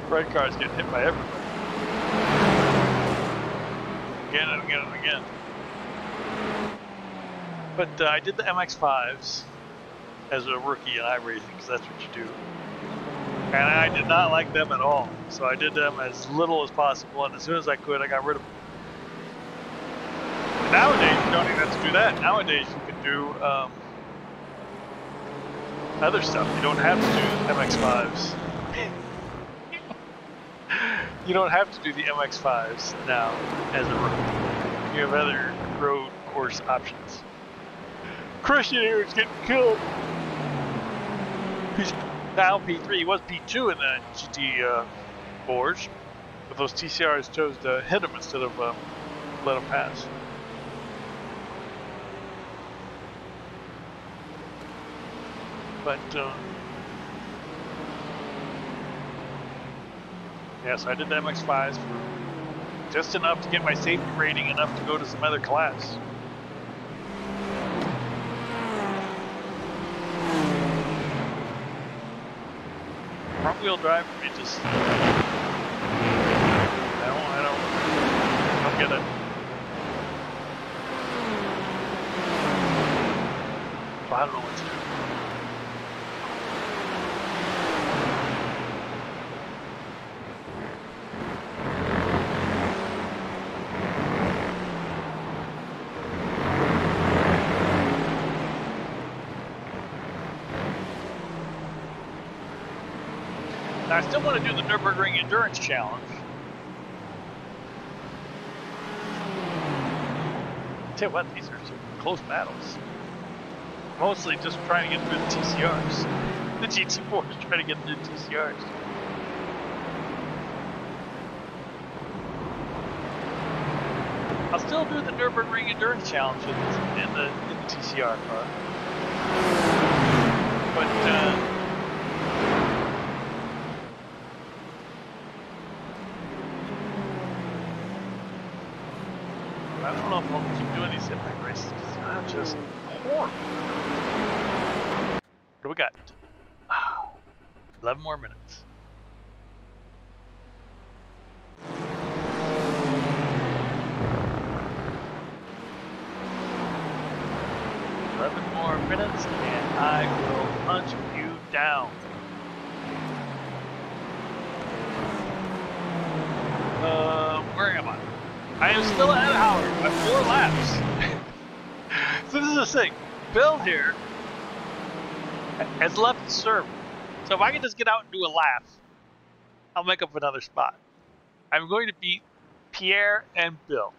red cars getting hit by everybody. Again and again and again. But I did the MX-5s as a rookie in iRacing because that's what you do. And I did not like them at all. So I did them as little as possible, and as soon as I could, I got rid of them. And nowadays, you don't even have to do that. Nowadays, you can do other stuff. You don't have to do MX-5s. You don't have to do the MX-5s now as a rookie. You have other road course options. Christian here is getting killed. He's now P3. He was P2 in the GT4s, but those TCRs chose to hit him instead of let him pass. But yes, I did the MX-5s for just enough to get my safety rating, enough to go to some other class. Front wheel drive for me just I don't get it. So I don't know what to do. I still want to do the Nürburgring Endurance Challenge. Tell you what, these are some close battles. Mostly just trying to get through the TCRs. The GT4 is trying to get through the TCRs. I'll still do the Nürburgring Endurance Challenge in the TCR car. But I don't know if I'll keep doing these impact races because I'm just horrible. What do we got? 11 more minutes. Minutes and I will hunt you down. Where am I? I am still at Howard by 4 laps. So this is the thing. Bill here has left the server. So if I can just get out and do a lap, I'll make up another spot. I'm going to beat Pierre and Bill.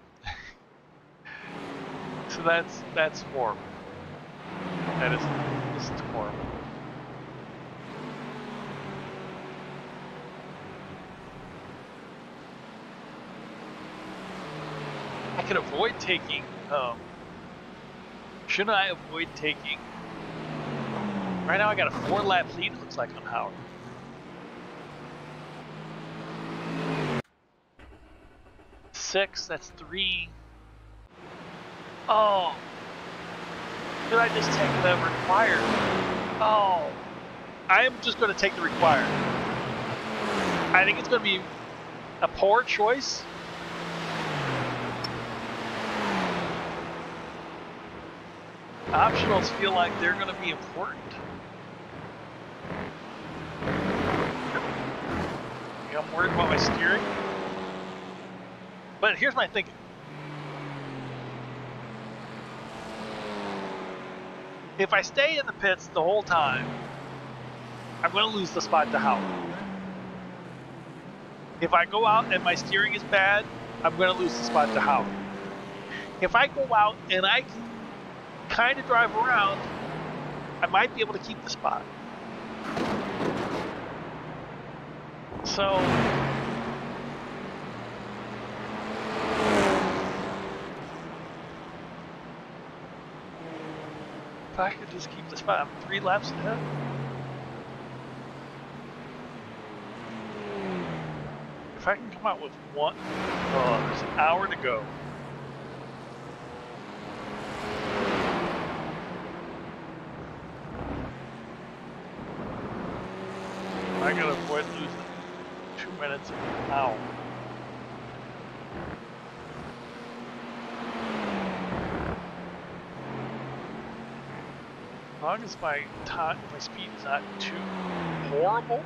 So that's horrible. This is horrible. I can avoid taking, shouldn't I avoid taking, right now I got a 4-lap lead, it looks like, on Howard. Six, that's 3. Oh. Should I just take the required? Oh. I am just going to take the required. I think it's going to be a poor choice. Optionals feel like they're going to be important. I'm worried about my steering. But here's my thinking. If I stay in the pits the whole time, I'm going to lose the spot to Howard. If I go out and my steering is bad, I'm going to lose the spot to Howard. If I go out and I can kind of drive around, I might be able to keep the spot. So if I could just keep the spot, I'm 3 laps ahead. If I can come out with one, oh, there's an hour to go. I gotta avoid losing 2 minutes an hour. As long as my speed is not too horrible.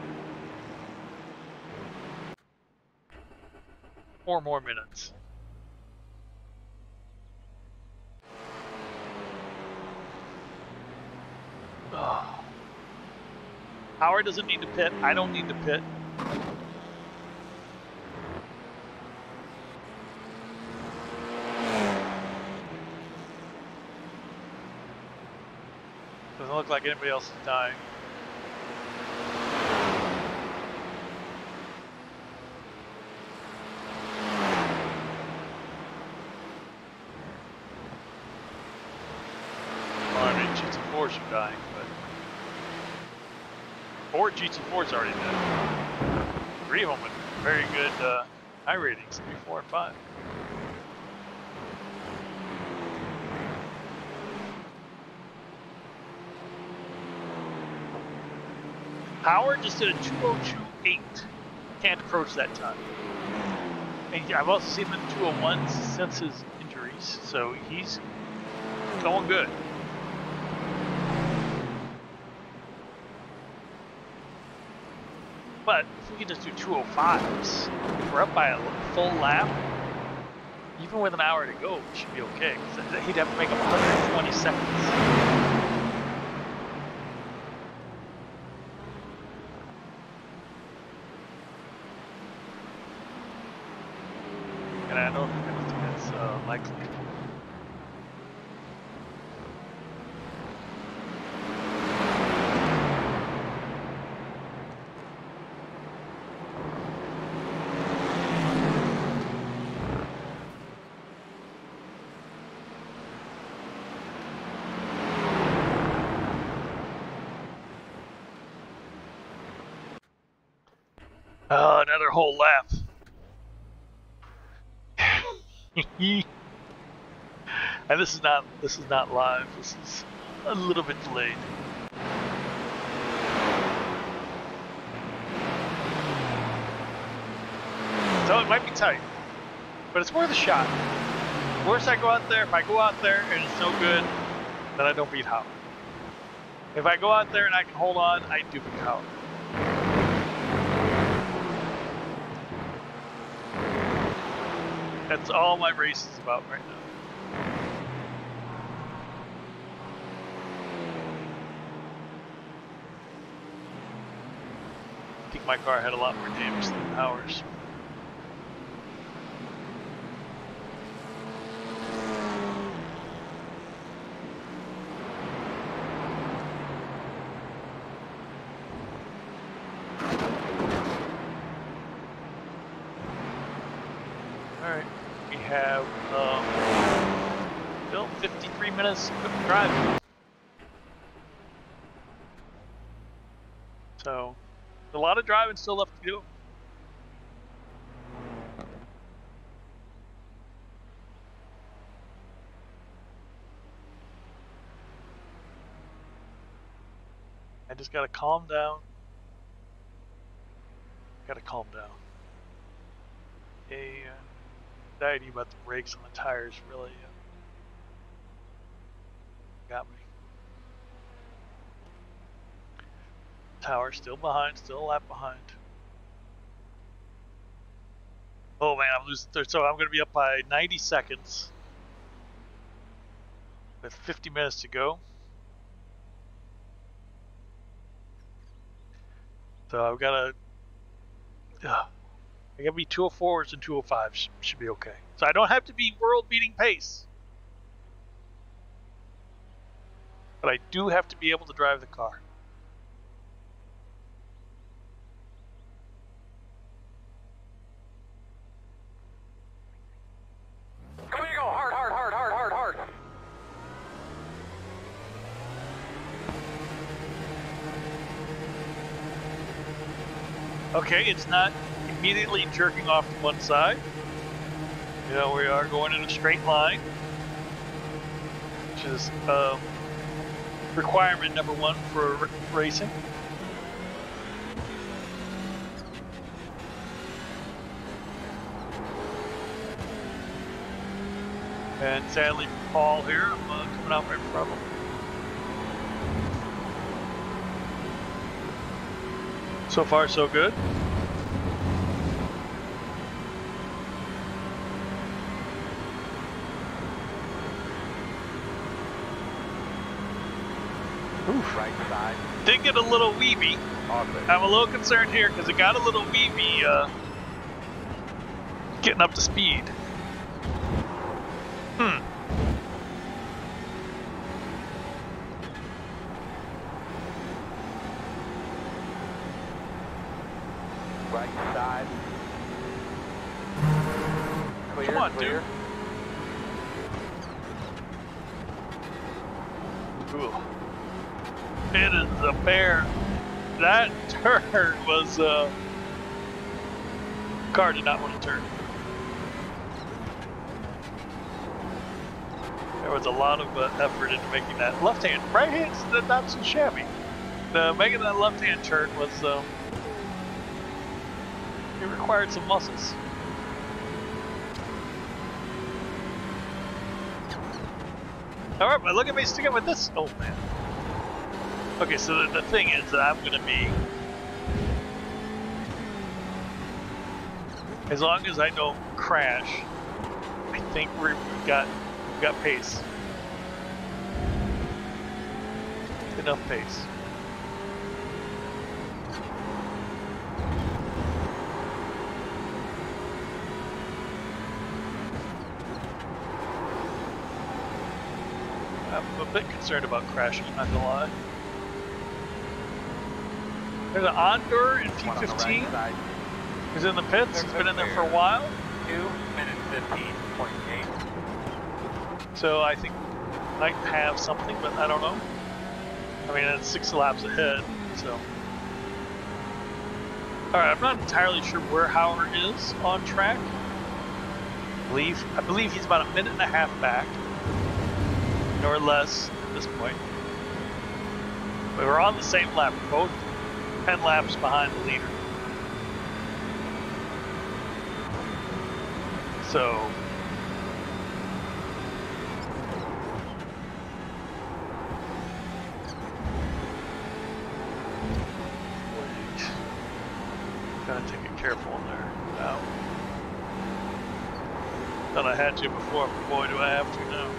4 more minutes. Oh. Howard doesn't need to pit. I don't need to pit. Doesn't look like anybody else is dying. Well, I mean, GT4s are dying, but... 4 GT4s already dead. 3 of them with very good iRatings, 3, 4, and 5. Howard just did a 2:02.8. Can't approach that time. And I've also seen him in 2:01s since his injuries, so he's going good. But if we can just do 2:05s, if we're up by a full lap, even with an hour to go, we should be okay. Because he'd have to make up 120 seconds. And I don't think that's likely. Oh, another whole lap. And this is not live. This is a little bit delayed. So it might be tight, but it's worth a shot. The worse I go out there, if I go out there and it's no good, then I don't beat Howard. If I go out there and I can hold on, I do beat Howard. That's all my race is about right now. I think my car had a lot more damage than ours. Alright, we have still 53 minutes of driving. So, a lot of driving still left to do. I just gotta calm down. Gotta calm down. Anxiety about the brakes on the tires really got me. Tower still behind, still a lap behind. Oh man, I'm losing third, so I'm going to be up by 90 seconds with 50 minutes to go. So I've got to be 204s and 205s should be okay. So I don't have to be world-beating pace, but I do have to be able to drive the car. Come here, go hard, hard, hard, hard, hard, hard. Okay, it's not immediately jerking off to one side. You know, we are going in a straight line, which is requirement number one for racing. And sadly, Paul here, I'm coming out right in front of him. So far, so good. Oof. Right side. Did get a little weeby. I'm a little concerned here because it got a little weeby getting up to speed. Right side. Clear, Come on, clear. Dude. Ooh. It is a bear. That turn was car did not want to turn. There was a lot of effort into making that left hand. Right hand's not so shabby. Making that left hand turn was it required some muscles. All right, but look at me sticking with this. Oh man. Okay, so the thing is that I'm going to be, as long as I don't crash, I think we've got pace. Enough pace. I'm a bit concerned about crashing, not gonna lie. There's an Ondur in T15. Right, He's in the pits. He's been in there for a while. 2 minutes 15.8. So I think might have something, but I don't know. I mean, it's 6 laps ahead, so. All right, I'm not entirely sure where Howard is on track. I believe he's about a minute and a half back, or less at this point. We were on the same lap, both 10 laps behind the leader. So gotta take it careful in there now. Thought I had to before, but boy do I have to now.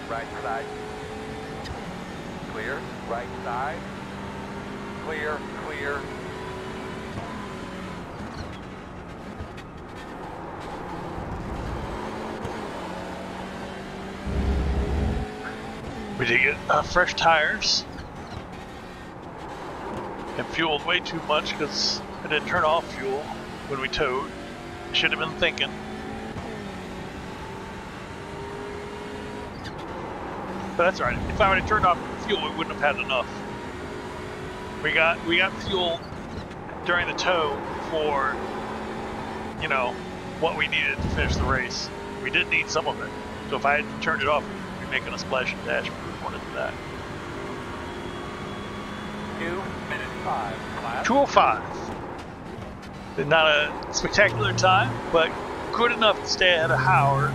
Right side. Clear. Right side. Clear, clear. We did get fresh tires and fueled way too much because I didn't turn off fuel when we towed. Should have been thinking. But that's all right. If I would have turned off fuel, we wouldn't have had enough. We got fuel during the tow for, you know, what we needed to finish the race. We did need some of it. So if I had turned it off, we'd be making a splash and dash if we wanted to do that. 2:05. Class. 2:05. Not a spectacular time, but good enough to stay ahead of Howard,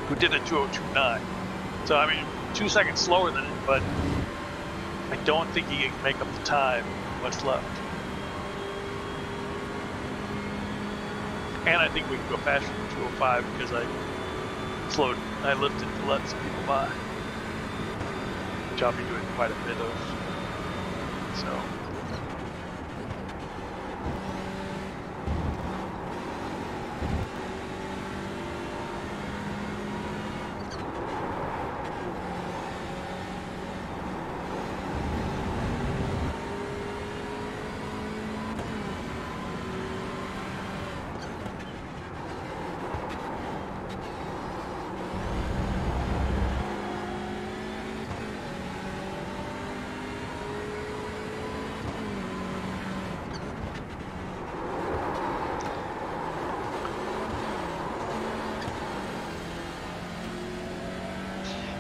who did a 2:02.9. So, I mean, 2 seconds slower than it, but I don't think he can make up the time what's left. And I think we can go faster than 2:05 because I lifted to let some people by, which I'll be doing quite a bit of. So.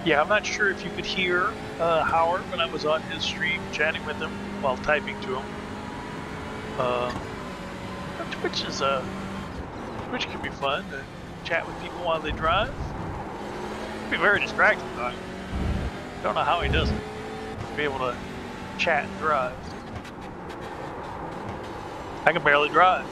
Yeah, I'm not sure if you could hear Howard when I was on his stream chatting with him while typing to him. Twitch can be fun to chat with people while they drive. It can be very distracting though. I don't know how he does it. Be able to chat and drive. I can barely drive.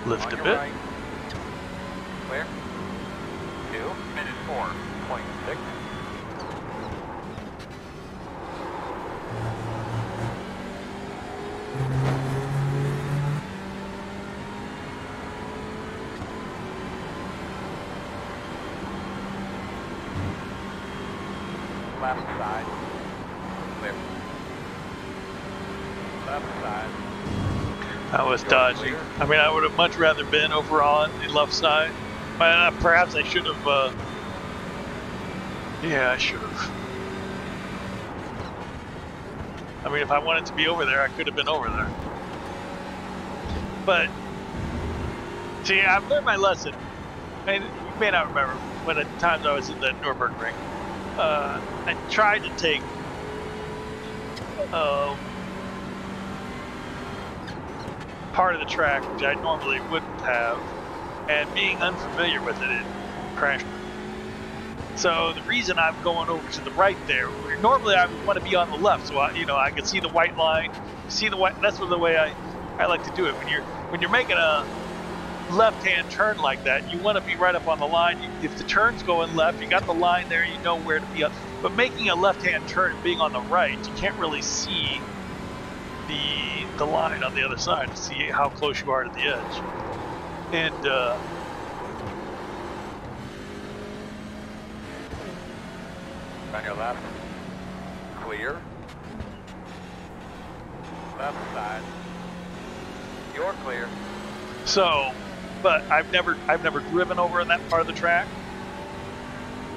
Lift a bit. Right. Clear. 2:04.6. Left side. Clear. Left side. I was dodging. I mean, I would have much rather been over on the left side. But perhaps I should have. Yeah, I should have. I mean, if I wanted to be over there, I could have been over there. But see, I've learned my lesson. And you may not remember when at times I was in the Nürburgring. I tried to take. Part of the track which I normally wouldn't have, and being unfamiliar with it, it crashed me. So the reason I'm going over to the right there, where normally I would want to be on the left, so I can see the white line, see the white. That's the way I like to do it. When you're making a left-hand turn like that, you want to be right up on the line. If the turn's going left, you got the line there, you know where to be. But making a left-hand turn and being on the right, you can't really see the line on the other side to see how close you are to the edge. And On your left. Clear. Left side. You're clear. so, but I've never driven over on that part of the track,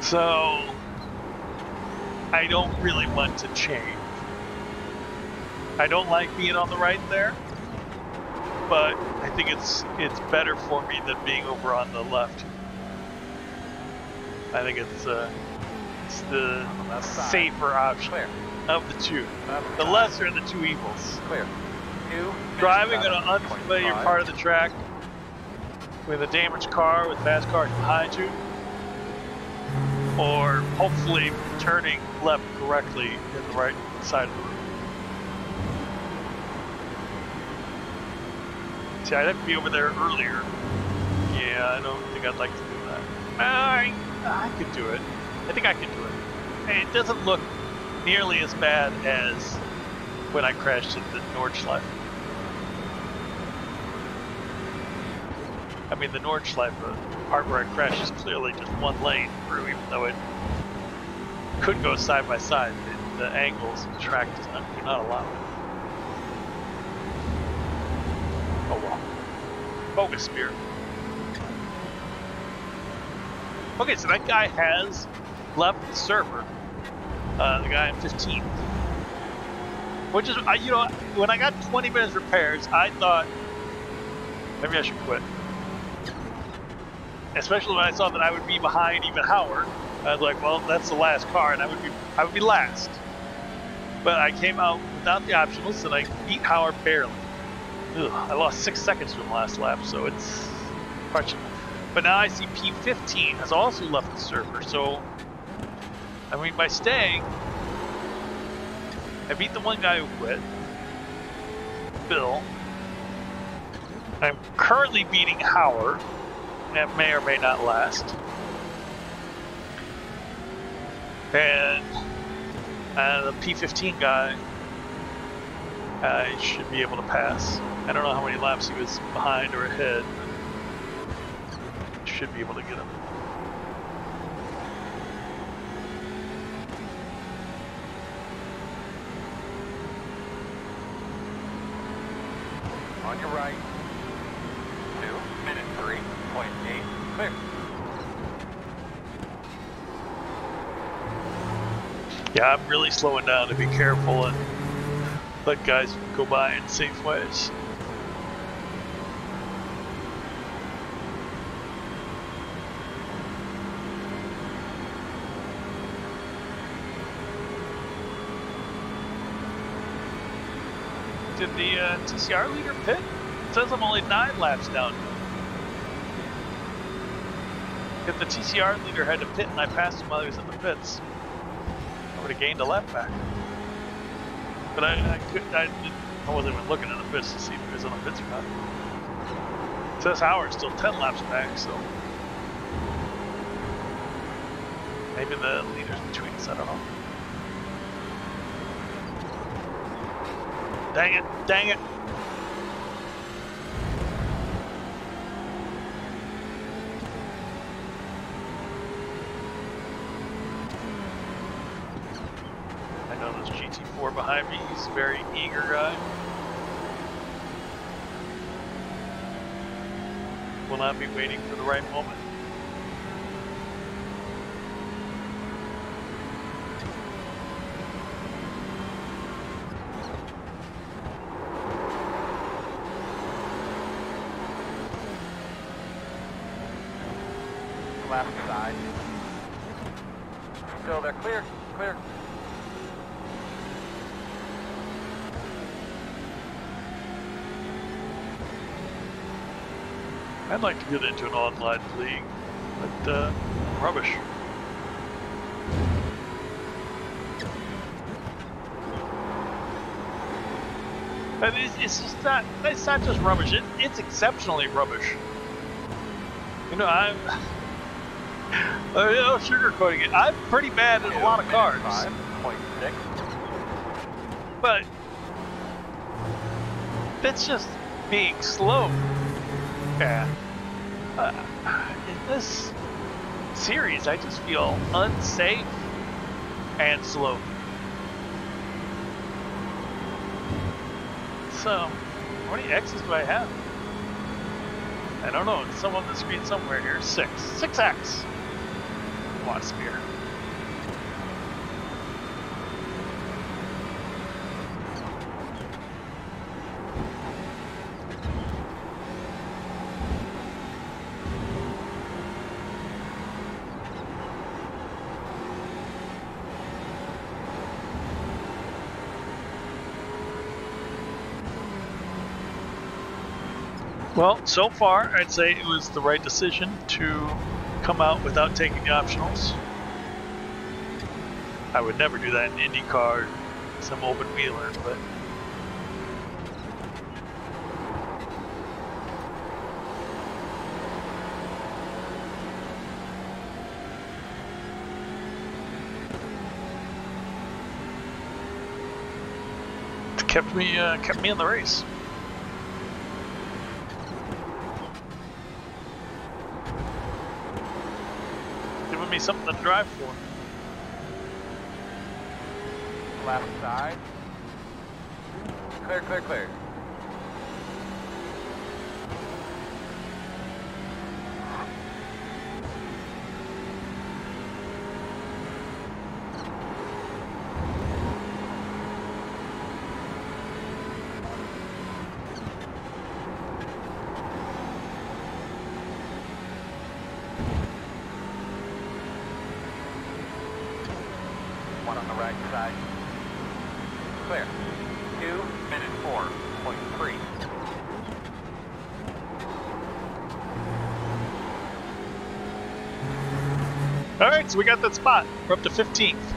so I don't really want to change. I don't like being on the right there, but I think it's better for me than being over on the left. I think it's the safer option of the two. The lesser of the two evils. Clear. Driving on an unfamiliar part of the track with a damaged car with fast cars behind you, or hopefully turning left correctly in the right side of the road. See, I'd have to be over there earlier. Yeah, I don't think I'd like to do that. I could do it. I think I could do it. And it doesn't look nearly as bad as when I crashed at the Nordschleife. I mean, the Nordschleife, the part where I crashed is clearly just one lane through, even though it could go side by side. The angles of the track do not allow it. Oh well. Bogus Spear. Okay, so that guy has left the server. The guy in 15th. Which is, you know, when I got 20 minutes repairs, I thought maybe I should quit. Especially when I saw that I would be behind even Howard. I was like, well, that's the last car, and I would be last. But I came out without the optionals, and I beat Howard barely. Ugh, I lost 6 seconds from the last lap, so it's questionable. But now I see P15 has also left the server, so I mean, by staying, I beat the one guy who quit, Bill. I'm currently beating Howard. That may or may not last. And the P15 guy, I should be able to pass. I don't know how many laps he was behind or ahead, but should be able to get him. On your right. 2 minute 3.8 clear. Yeah, I'm really slowing down to be careful and let guys go by in safe ways. Did the TCR leader pit? It says I'm only 9 laps down. If the TCR leader had to pit and I passed him while he was in the pits, I would have gained a lap back. But I wasn't even looking at the pits to see if he was on the pits or not. It says Howard's still 10 laps back, so maybe the leader's between us, I don't know. Dang it, dang it. I know there's GT4 behind me. He's a very eager guy. Will not be waiting for the right moment. Left side. Still there. Clear. Clear. I'd like to get into an online league, but rubbish. But it's just not. It's not just rubbish. It's exceptionally rubbish. You know, I'm sugarcoating it. I'm pretty bad at a lot of cars. 5.6. But that's just being slow. Yeah. In this series, I just feel unsafe and slow. So, how many X's do I have? I don't know. It's some on the screen somewhere here. 6. 6X. Come on, Spear. Well, so far, I'd say it was the right decision to come out without taking the optionals. I would never do that in IndyCar, some open wheeler, but kept me in the race. Giving me something to drive for. Left side. Clear, clear, clear. One on the right side. Clear. 2:04.3. All right, so we got that spot. We're up to 15th.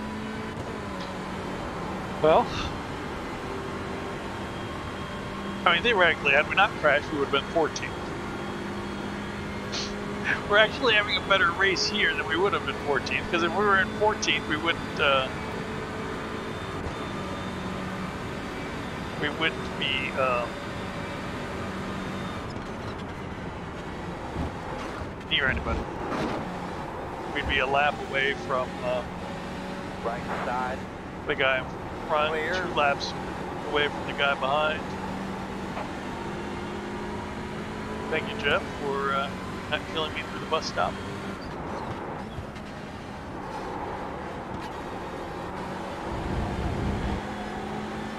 Well, I mean, theoretically, had we not crashed, we would have been 14th. We're actually having a better race here than we would have been 14th, because if we were in 14th, we wouldn't be near anybody. We'd be a lap away from Right side. the guy in front, Clear. 2 laps away from the guy behind. Thank you, Jeff, for not killing me through the bus stop.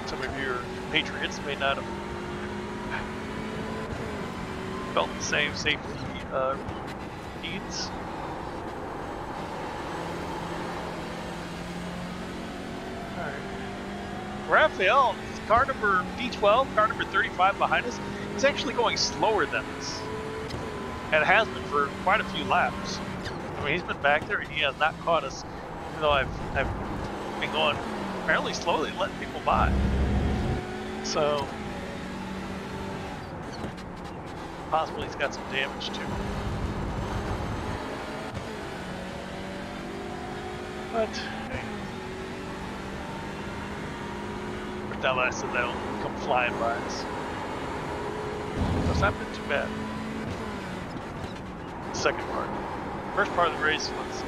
Some of your patriots may not have felt the same safety needs. Raphael, car number D12, car number 35 behind us, is actually going slower than us. And has been for quite a few laps. I mean, he's been back there and he has not caught us, even though I've been going fairly slowly, letting people by. So, possibly he's got some damage too. But, hey. That last said that'll come flying by us. That's not been too bad. Second part. First part of the race was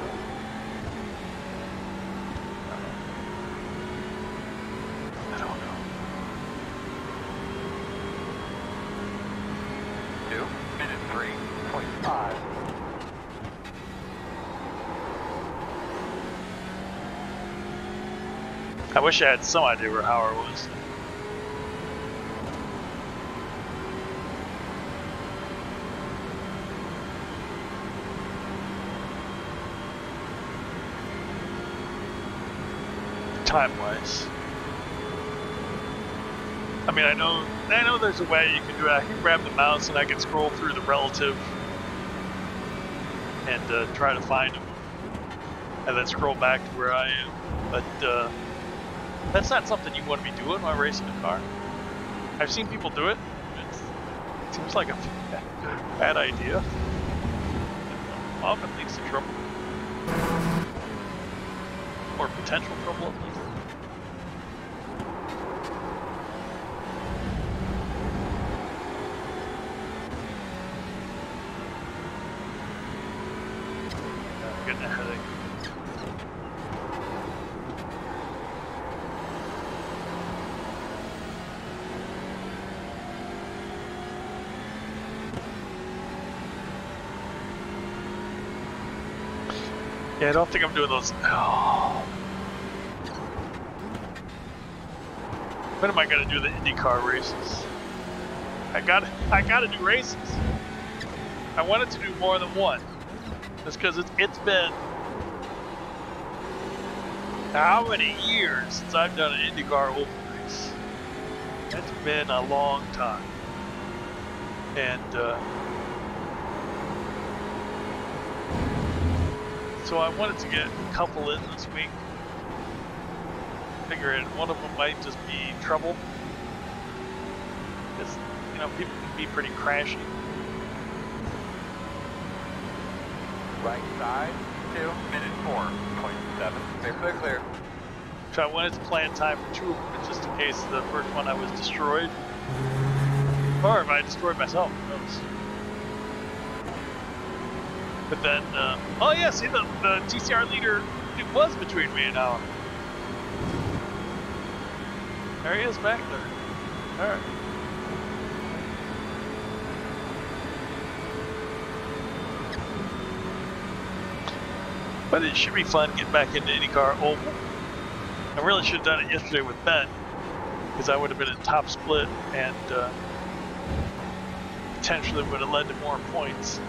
I don't know. 2:03.5. I wish I had some idea where Howard was. Time-wise. I mean, I know there's a way you can do it. I can grab the mouse and I can scroll through the relative and try to find him, and then scroll back to where I am. But that's not something you want to be doing while racing a car. I've seen people do it. It seems like a bad idea. It often leads to trouble. Or potential trouble, at least. I'm getting a headache. Yeah, I don't think I'm doing those. Oh. When am I gonna do the IndyCar races? I gotta do races. I wanted to do more than one. Just because it's been how many years since I've done an IndyCar open race? It's been a long time. And so I wanted to get a couple in this week. Figuring one of them might just be trouble. Because, you know, people can be pretty crashy. Right side, 2:04.7. Clear, clear, clear. So I wanted to plan time for 2 of them, just in case the first one I was destroyed. Or if I destroyed myself, who knows. But then, oh yeah, see the TCR leader, it was between me and Alan. There he is back there. Alright. But it should be fun getting back into IndyCar Oval. I really should have done it yesterday with Ben, because I would have been in top split and potentially would have led to more points.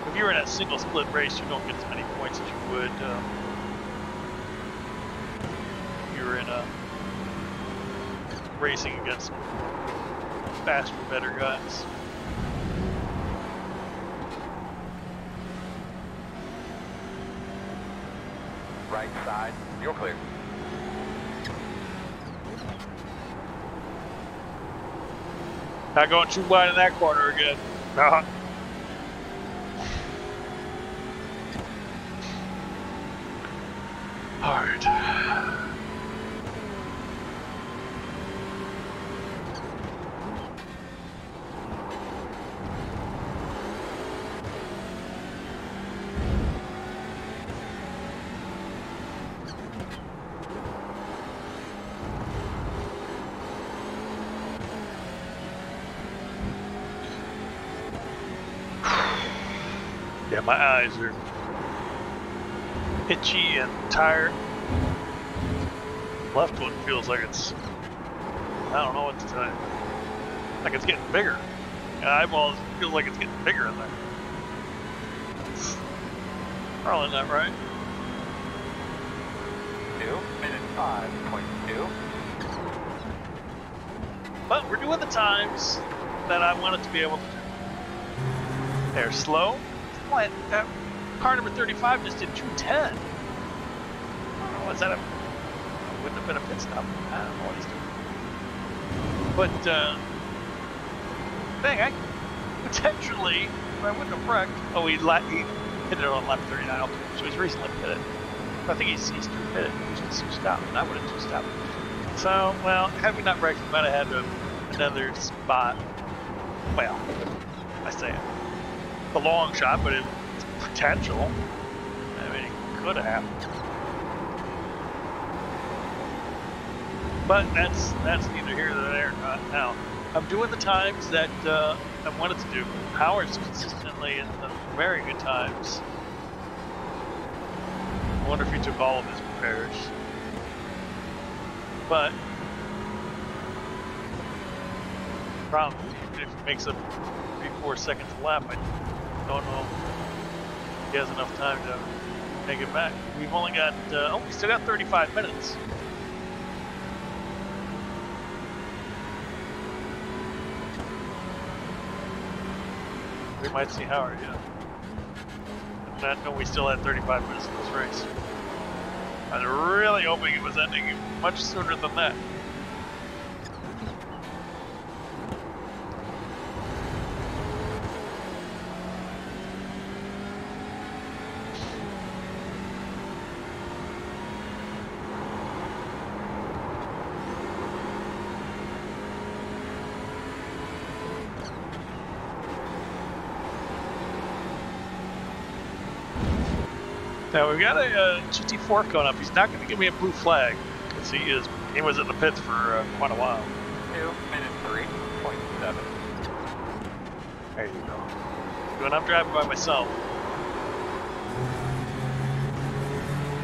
If you're in a single split race, you don't get as many points as you would if you're in a racing against faster, better guys. Right side, you're clear. Not going too wide in that corner again. Uh-huh. Hard. Yeah, my eyes are itchy and tired. Left one feels like it's, I don't know what to tell you. Like it's getting bigger. My eyeballs feel like it's getting bigger in there. It's probably not right. 2:05.2. But we're doing the times that I wanted to be able to do. They're slow. What? Car number 35 just did 2:10. Was that a... Wouldn't have been a pit stop. I don't know what he's doing. But, dang, I potentially, if I wouldn't have wrecked... Oh, he hit it on lap 39, so he's recently pitted. I think he's two-pitted. He's two-stopped, and I would have two-stopped. So, well, had we not wrecked, we might have had another spot. Well, I say it. A long shot, but it's potential. I mean, it could have happened. But that's neither here nor there. Now, I'm doing the times that I wanted to do. Howard's consistently in the very good times. I wonder if he took all of his repairs. But problem, even if he makes up 3-4 seconds a lap, I don't know if he has enough time to make it back. We've only got, we still got 35 minutes. We might see Howard, yeah. Not know we still had 35 minutes in this race. I was really hoping it was ending much sooner than that. Now we've got a GT4 coming up. He's not going to give me a blue flag because he was in the pits for quite a while. 2:03.7. There you go. When I'm driving by myself,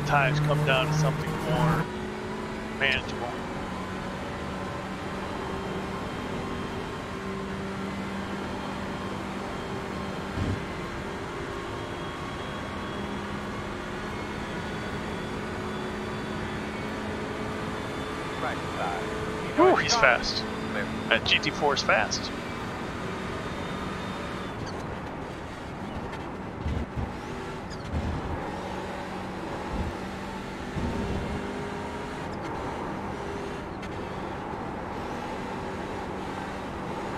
times come down to something more manageable. Ooh, he's fast. That GT4 is fast.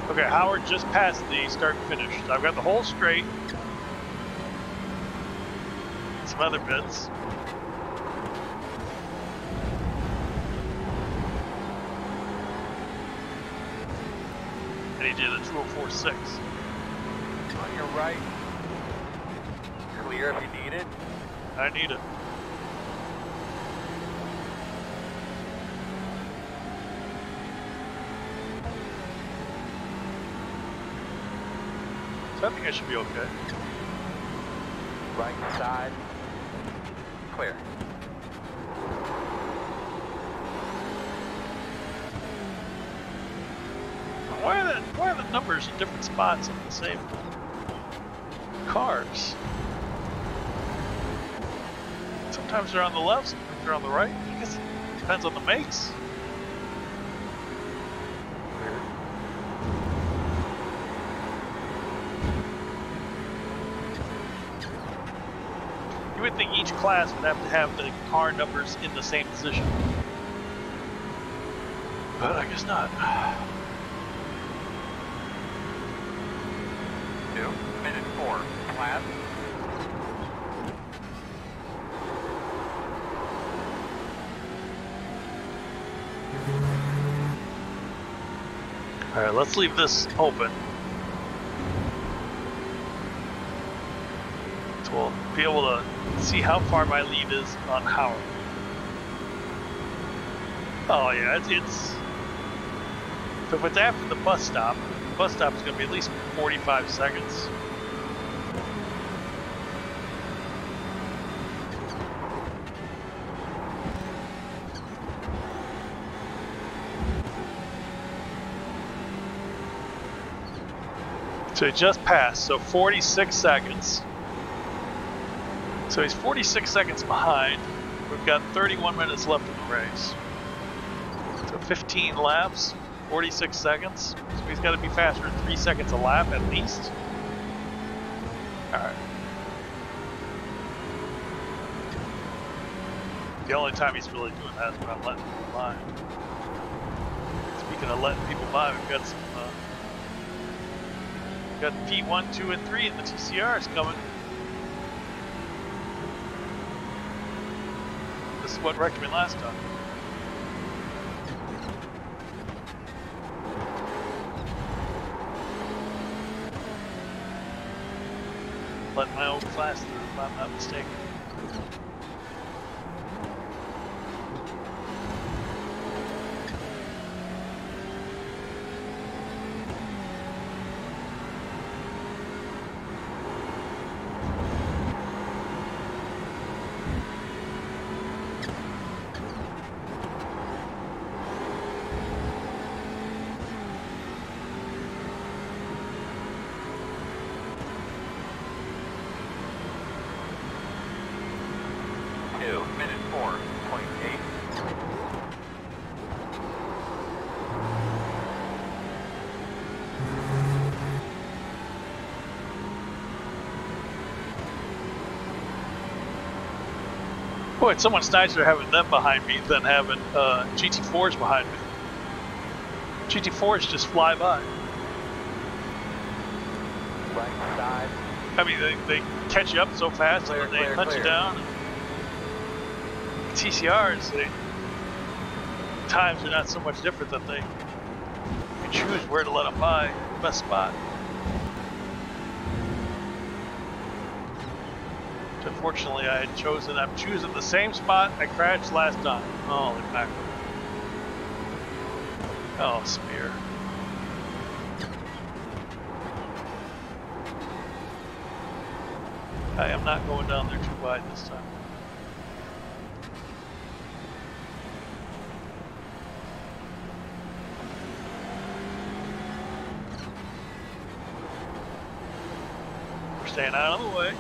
Okay, Howard just passed the start and finish. I've got the whole straight. Some other bits. he did a 2:04.6. On your right. Clear if you need it. I need it. So I think I should be okay. Right side. Clear. Why are the numbers in different spots on the same cars? Sometimes they're on the left, sometimes they're on the right. I guess it depends on the makes. You would think each class would have to have the car numbers in the same position. But I guess not. 2:04. Class. Alright, let's leave this open. So we'll be able to see how far my lead is on Howard. Oh yeah, it's so if it's after the bus stop is going to be at least 45 seconds. So he just passed, so 46 seconds. So he's 46 seconds behind. We've got 31 minutes left in the race. So 15 laps, 46 seconds. So he's got to be faster than 3 seconds a lap at least. Alright. The only time he's really doing that is when I'm letting people by. Speaking of letting people by, we've got some got P1, 2, and 3 in the TCRs coming. This is what wrecked me last time. Let my own class through if I'm not mistaken. Boy, it's so much nicer having them behind me than having GT4s behind me. GT4s just fly by. Right side. I mean, they catch you up so fast and then they punch you down. TCRs, times are not so much different that they can choose where to let them by the best spot. Unfortunately, I'm choosing the same spot I crashed last time. Holy mackerel. Oh, Spear. I am not going down there too wide this time. We're staying out of the way.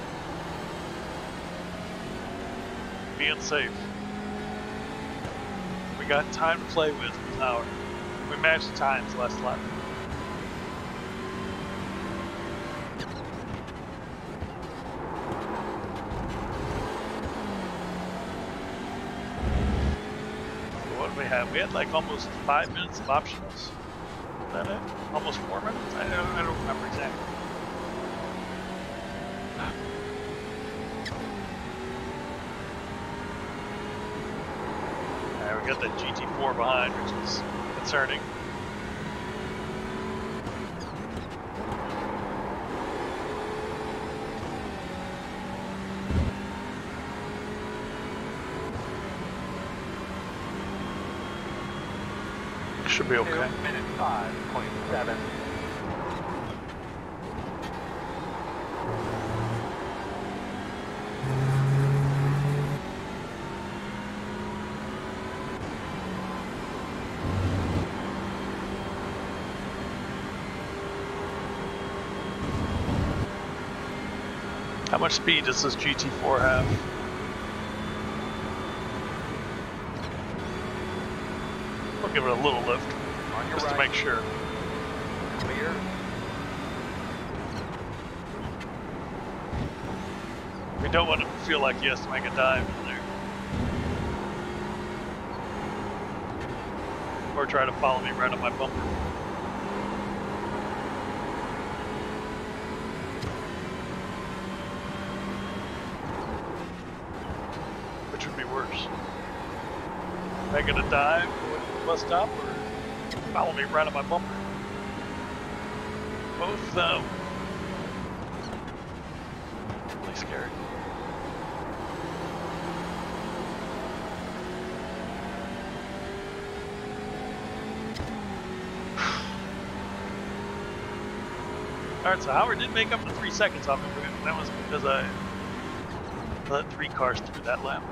Being safe. We got time to play with Howard. We matched the times last lap. So what do we have? We had like almost 5 minutes of optionals. Is that it? Almost 4 minutes? I don't remember exactly. We got that GT4 behind, which is concerning. Should be okay. 2 minute 5.7. How much speed does this GT4 have? We'll give it a little lift, On your just right. to make sure. Clear. We don't want him to feel like he has to make a dive in there. Or try to follow me right on my bumper. Which would be worse? Making a dive with the bus stop or follow me right on my bumper? Both, really scary. Alright, so Howard did make up to 3 seconds off of it. That was because I let 3 cars through that lap.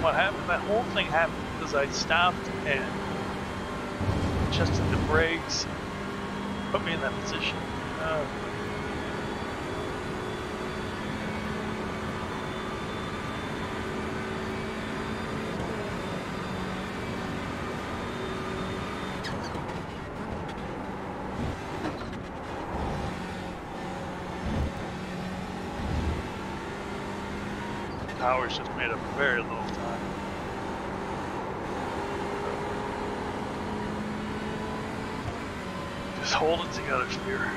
What happened? That whole thing happened because I stopped and adjusted the brakes, put me in that position. Howard's just made a very little time. Just hold it together, Spear.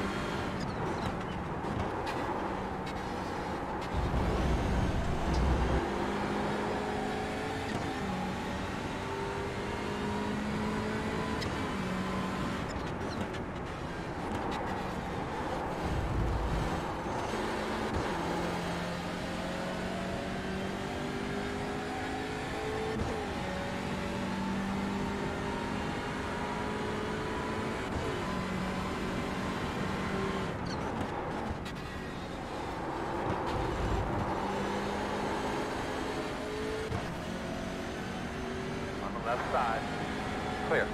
Left side. Clear.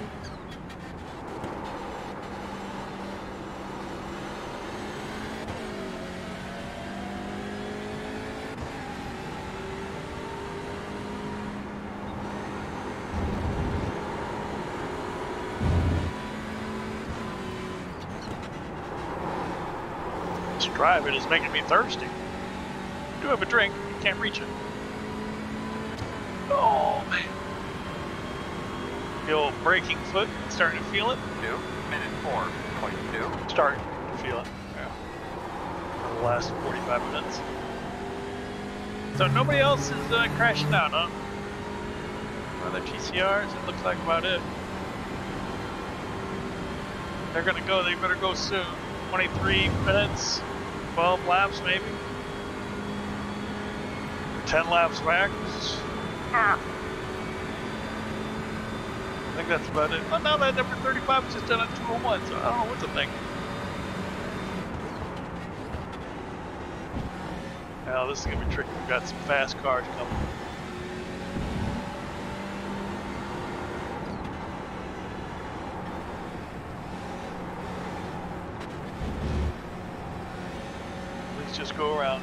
This driving is making me thirsty. Do have a drink, you can't reach it. Oh man. The old braking foot, starting to feel it. 2 minute 4.2. Starting to feel it. Yeah. For the last 45 minutes. So nobody else is crashing out, huh? Other TCRs, it looks like about it. They're gonna go, they better go soon. 23 minutes, 12 laps maybe. 10 laps back. Ah. I think that's about it. Well, now that number 35 is just done at 201, so I don't know what to think. Now this is gonna be tricky. We've got some fast cars coming. Let's just go around.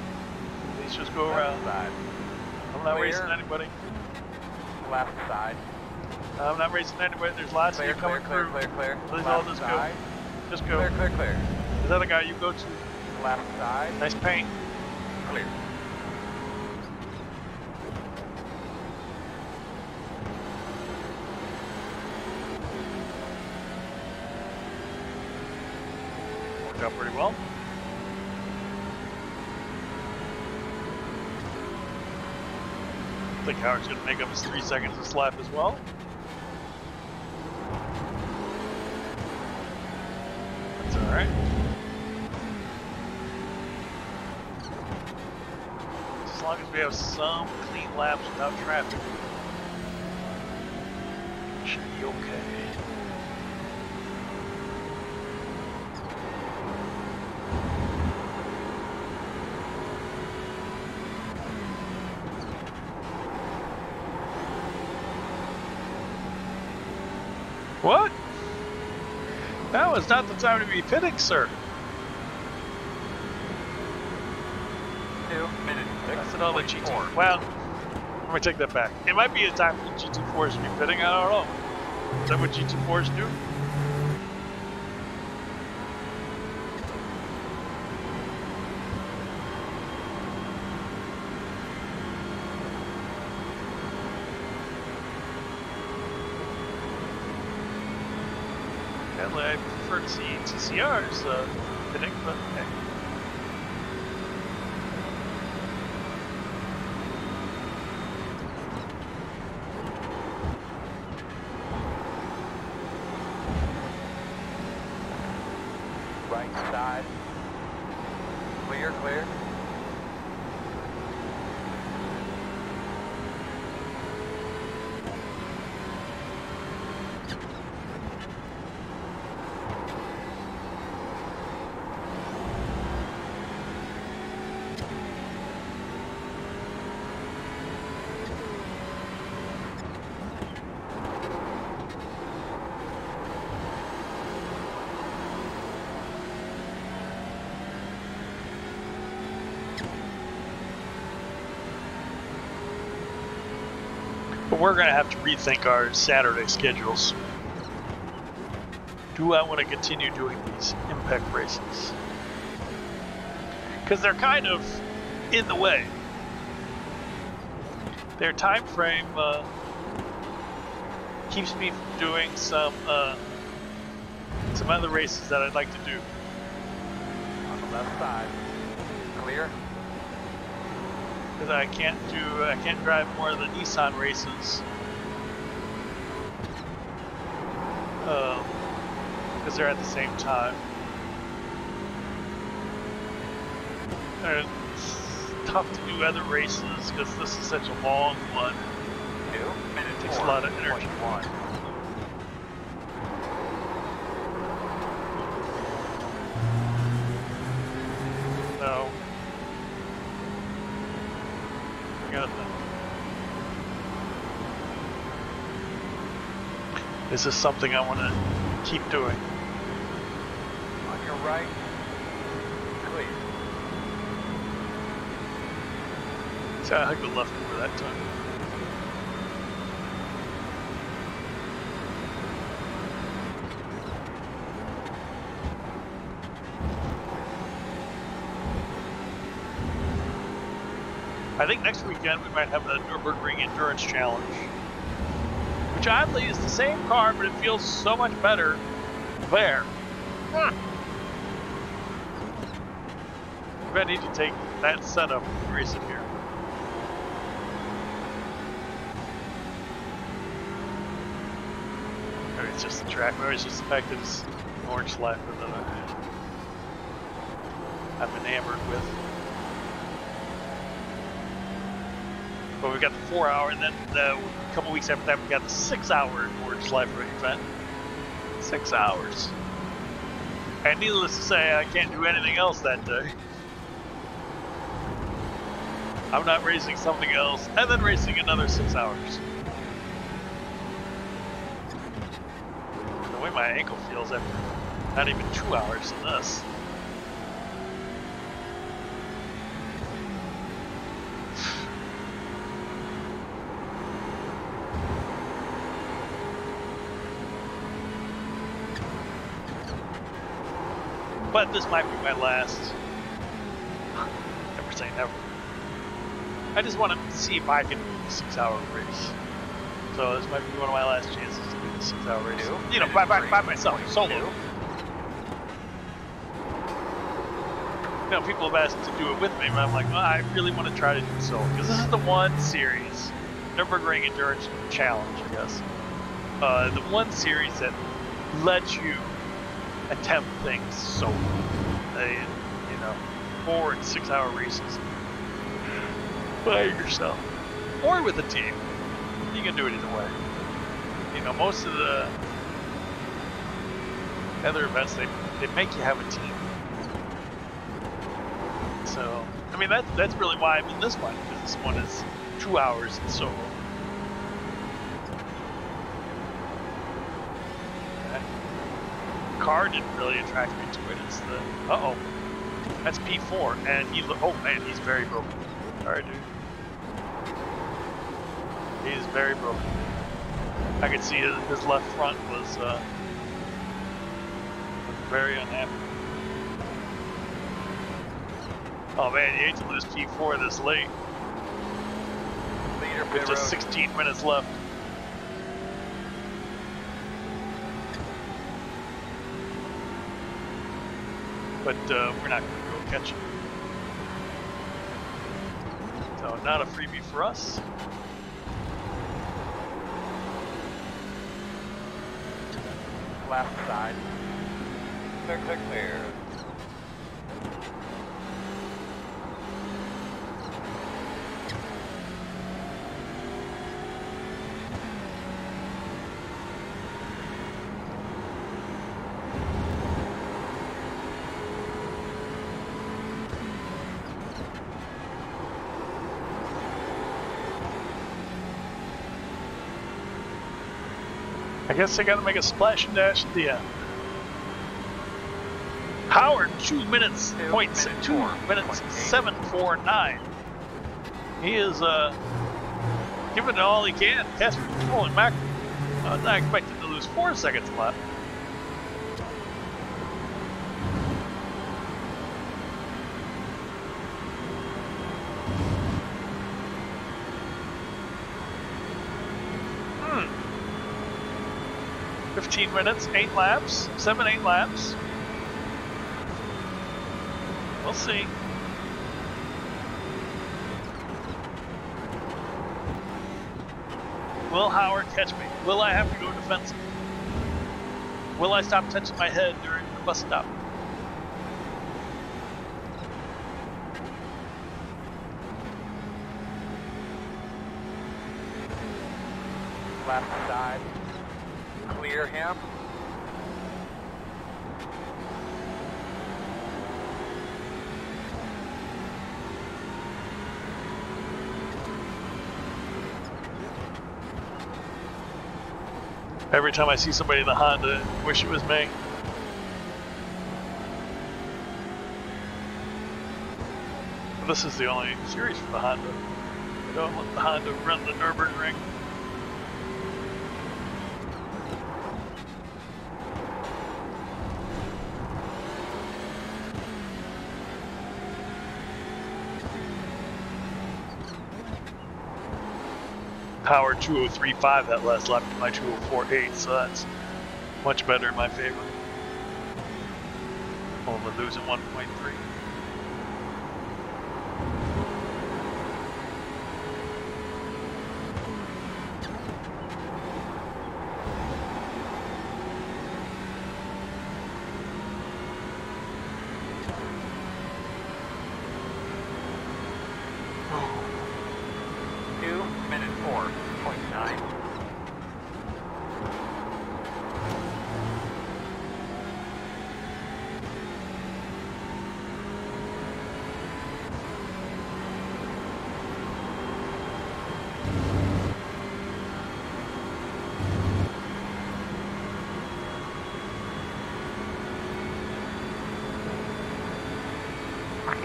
Let's just go around. Side. I'm not Clear. racing anybody. Left side. I'm not racing anybody. There's lots Clear, of you clear, coming clear, through. clear, clear. Please all Left just side. go. Just go. Clear, clear, clear. There's other guy you go to. Left side. Nice paint. Clear. Worked out pretty well. I think Howard's going to make up his 3 seconds this lap as well. That's all right. As long as we have some clean laps without traffic, it should be okay. What? Now is not the time to be pitting, sir. 2 minutes. That's another GT4. Well, let me take that back. It might be a time for GT4s to be pitting, I don't know. Is that what GT4s do? Sadly, I prefer to see TCRs pitting, but hey. Right side. Clear, clear. But we're going to have to rethink our Saturday schedules. Do I want to continue doing these impact races? Because they're kind of in the way. Their time frame keeps me from doing some other races that I'd like to do. On the left side. Clear. Because I can't drive more of the Nissan races. Because they're at the same time. And it's tough to do other races because this is such a long one. 2 minutes. It takes a lot of energy. 1. No. This is something I want to keep doing. On your right. Clear. See, I took the left over that time. I think next weekend we might have a Nürburgring Endurance Challenge, which oddly is the same car, but it feels so much better there. Maybe I need to take that setup and race it here. Maybe it's just the track, maybe it's just the fact that it's orange life that I'm enamored with. But we got the 4 hour, and then a couple weeks after that, we got the 6 hour Orange Life event. 6 hours. And needless to say, I can't do anything else that day. I'm not racing something else, and then racing another 6 hours. The way my ankle feels after not even 2 hours in this. But this might be my last. Never say never. I just want to see if I can do a 6-hour race. So this might be one of my last chances to do the 6-hour race. You know, by myself, solo. You know, people have asked to do it with me, but I'm like, well, I really want to try to do it solo. Because this is the one series, Nürburgring Endurance Challenge, I guess. The one series that lets you attempt things solo. You know, 4 and 6-hour races by yourself or with a team. You can do it either way. You know, most of the other events they make you have a team. So I mean that's really why I'm in this one, because this one is 2 hours in solo. Car didn't really attract me to it. It's the that's P4, and oh man, he's very broken. Alright, dude, he's very broken. I could see his left front was very unhappy. Oh man, you hate to lose P4 this late. With just 16 minutes left. But we're not going to go catch him. So not a freebie for us. Left side. Clear. I guess I gotta make a splash and dash at the end. Howard, 2 minutes, 749. He is giving it all he can. Casper, holy mackerel. I was not expecting to lose 4 seconds left. Hmm. 15 minutes, 8 laps, 7-8 laps. We'll see. Will Howard catch me? Will I have to go defensive? Will I stop touching my head during the bus stop? Left side. Clear him. Every time I see somebody in the Honda, I wish it was me. This is the only series for the Honda. I don't let the Honda run the Nürburgring. Power 203.5 that last lap to my 204.8, so that's much better in my favor. Only losing 1.3.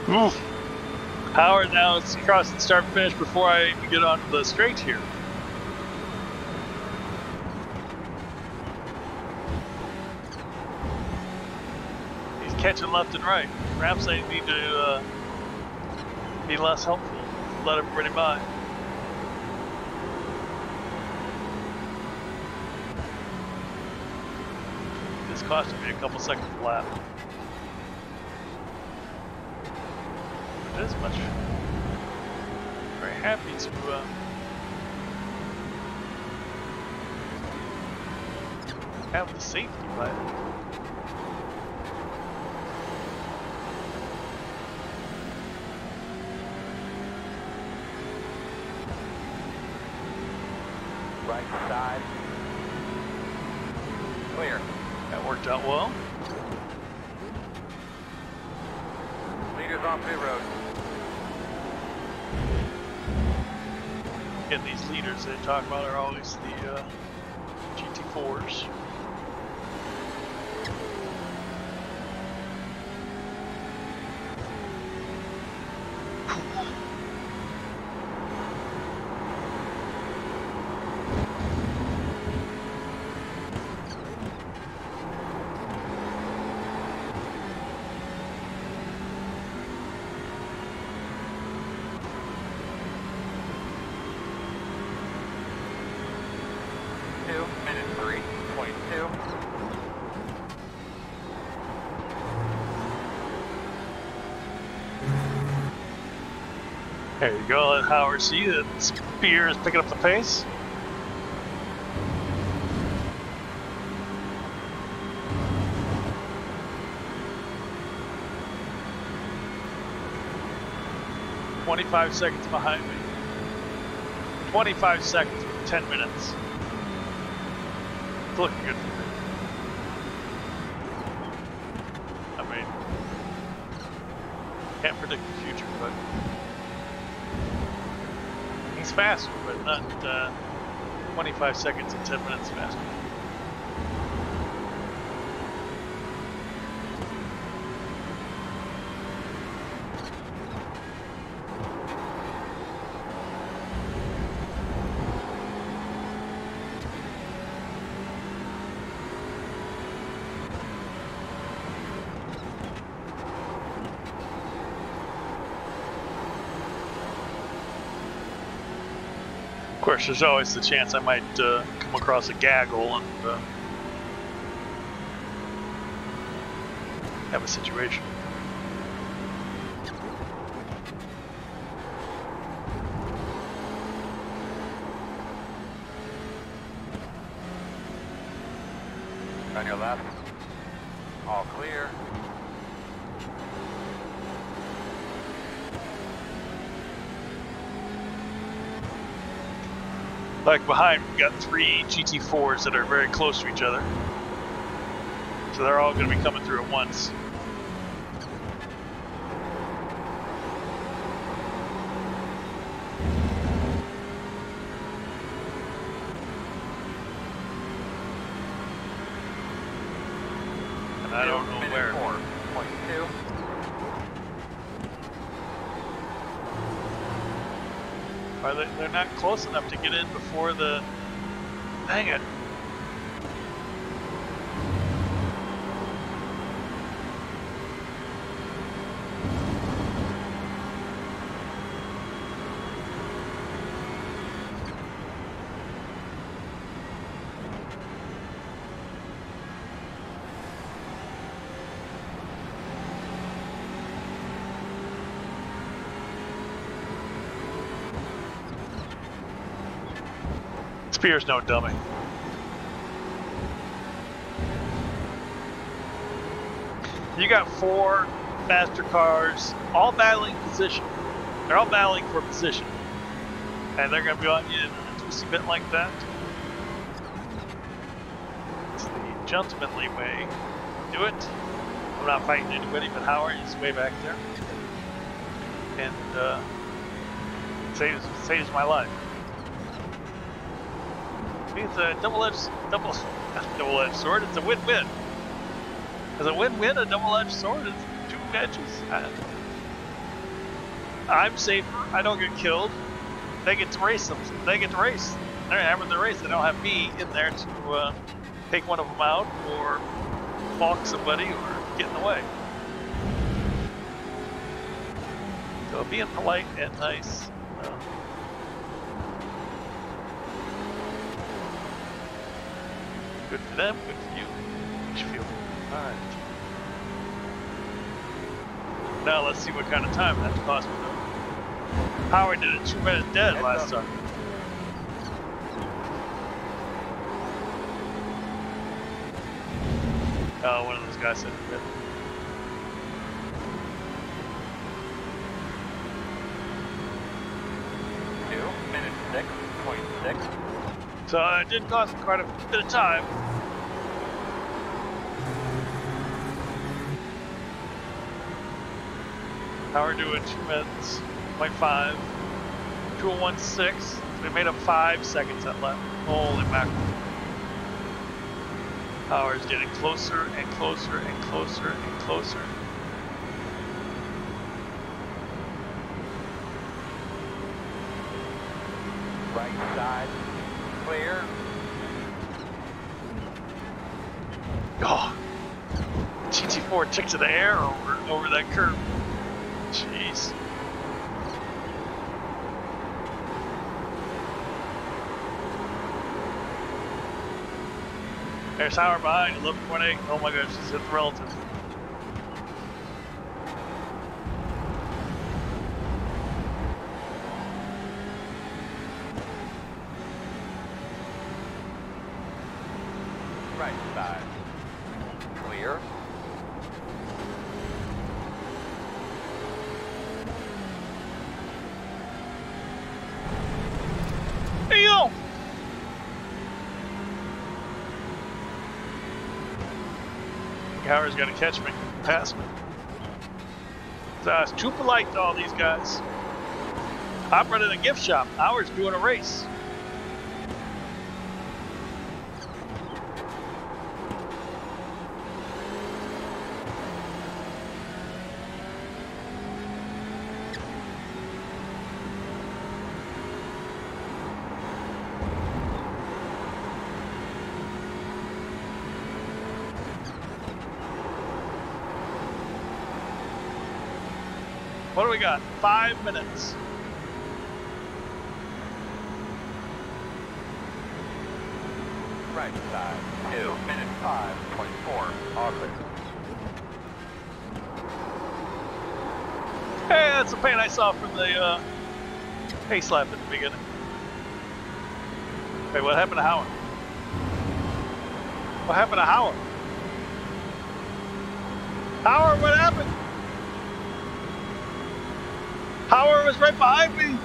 Oof. Howard now is crossing start and finish before I even get onto the straight here. He's catching left and right. Perhaps they need to be less helpful. Let everybody by. This costing me a couple seconds a lap. It is much. Very happy to have the safety light. Right side. Clear. That worked out well. Leaders on pit road. And these leaders they talk about are always the GT4s. There you go, let Howard see that Spear is picking up the pace. "25 seconds behind me. 25 seconds with 10 minutes. It's looking good for me. I mean, can't predict the future, but he's faster, but not 25 seconds and 10 minutes faster. Of course, there's always the chance I might come across a gaggle and have a situation. On your left. All clear. Like behind, we've got 3 GT4s that are very close to each other. So they're all going to be coming through at once. And I don't know where. 4.2. They're not close enough to get in before the... Dang it. Spear's no dummy. You got 4 faster cars, all battling position. They're all battling for position. And they're going to be on you in a twisty bit like that. It's the gentlemanly way to do it. I'm not fighting anybody but Howard. He's way back there. And saves my life. It's a double-edged sword. It's a win-win. Is a win-win a double-edged sword? It's 2 edges. I'm safer. I don't get killed. They get to race them. They get to race. They're having the race. They don't have me in there to take one of them out or balk somebody or get in the way. So being polite and nice. Good for them, good for you. Makes you feel good. Alright. Now let's see what kind of time that cost me though. Howard did a 2 minute dead last time. Oh, one of those guys said it. 6.6. So it did cost me quite a bit of time. Howard doing 2 minutes, 0.5, 2:01.6. So we made up 5 seconds at lap. Holy mackerel. Howard's getting closer and closer and closer and closer. Right side, clear. Oh, GT4 took to the air over that curve. Jeez. There's Howard behind, 11.8. Oh my gosh, she's hit the relative. Right side, clear. Hey yo! Howard's gonna catch me, pass me. I was too polite to all these guys. I'm running a gift shop. Howard's doing a race. What do we got? 5 minutes. Right side, 2 minutes 5.4. Awkward. Hey, that's the paint I saw from the pace lap at the beginning. Hey, what happened to Howard? What happened to Howard? Howard, what happened? Howard was right behind me.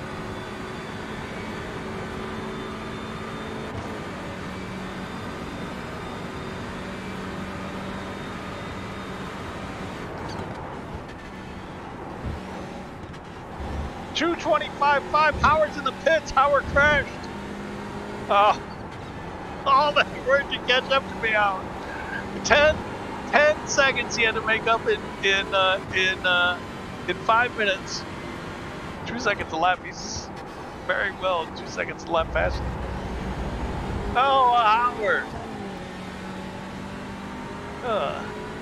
$2:25.5. Howard's in the pits. Howard crashed. Oh, all that work to catch up to me, Howard. 10 seconds he had to make up in 5 minutes. 2 seconds a lap. He's very well 2 seconds a lap faster. Oh, Howard.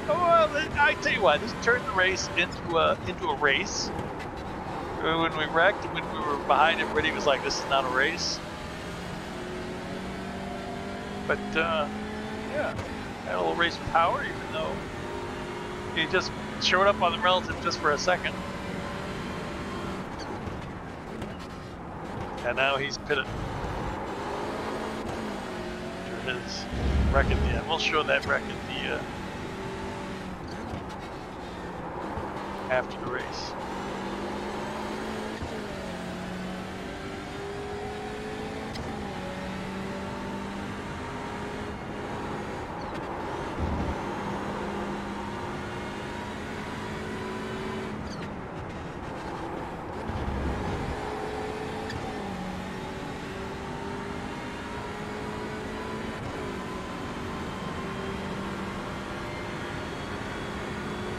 Well, I tell you what, this turned the race into a race. When we wrecked, when we were behind everybody, was like, this is not a race. But yeah, had a little race with Howard, even though he just showed up on the relative just for a second. And now he's pitted. After his wreck at the end. We'll show that wreck at the after the race.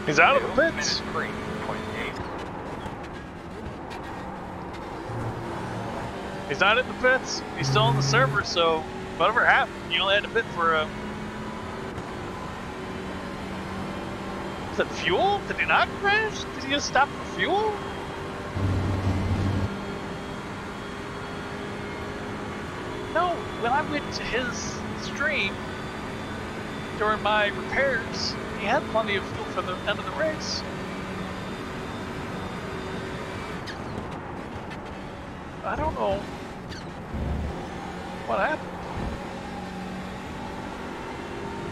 He's out of the pits. 3.8. He's not in the pits. He's still on the server, so whatever happened, you only had to pit for is it fuel? Did he not crash? Did he just stop for fuel? when I went to his stream during my repairs, he had plenty of fuel for the end of the race. I don't know what happened.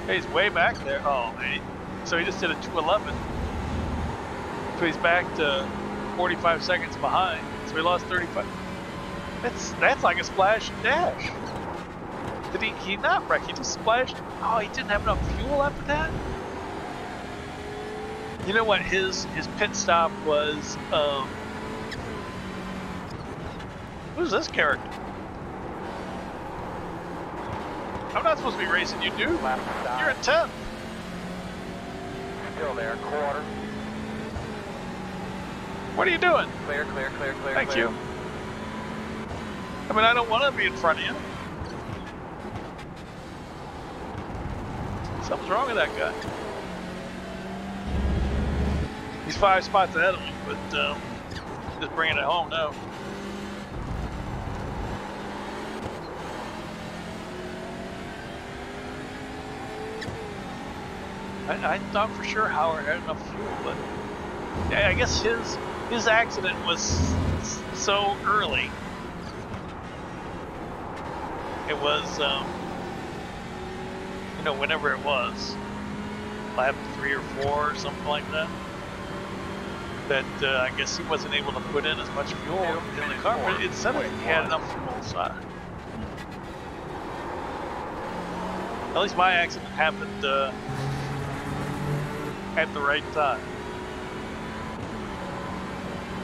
Hey, he's way back there. Oh, man. So he just did a 2:11. So he's back to 45 seconds behind. So he lost 35. That's like a splash and dash. Did he not wreck? He just splashed. Oh, he didn't have enough fuel after that? You know what? His pit stop was, who's this character? I'm not supposed to be racing you, dude. You're in 10th. Still there, quarter. What are you doing? Clear, clear, clear, clear. Thank clear. you. I mean, I don't want to be in front of you. Something's wrong with that guy. He's 5 spots ahead of me, but just bringing it home now. I thought for sure Howard had enough fuel, but yeah, I guess his accident was so early. It was, you know, whenever it was, lap 3 or 4 or something like that. That I guess he wasn't able to put in as much fuel in the car, but it said that he had enough fuel. So at least my accident happened at the right time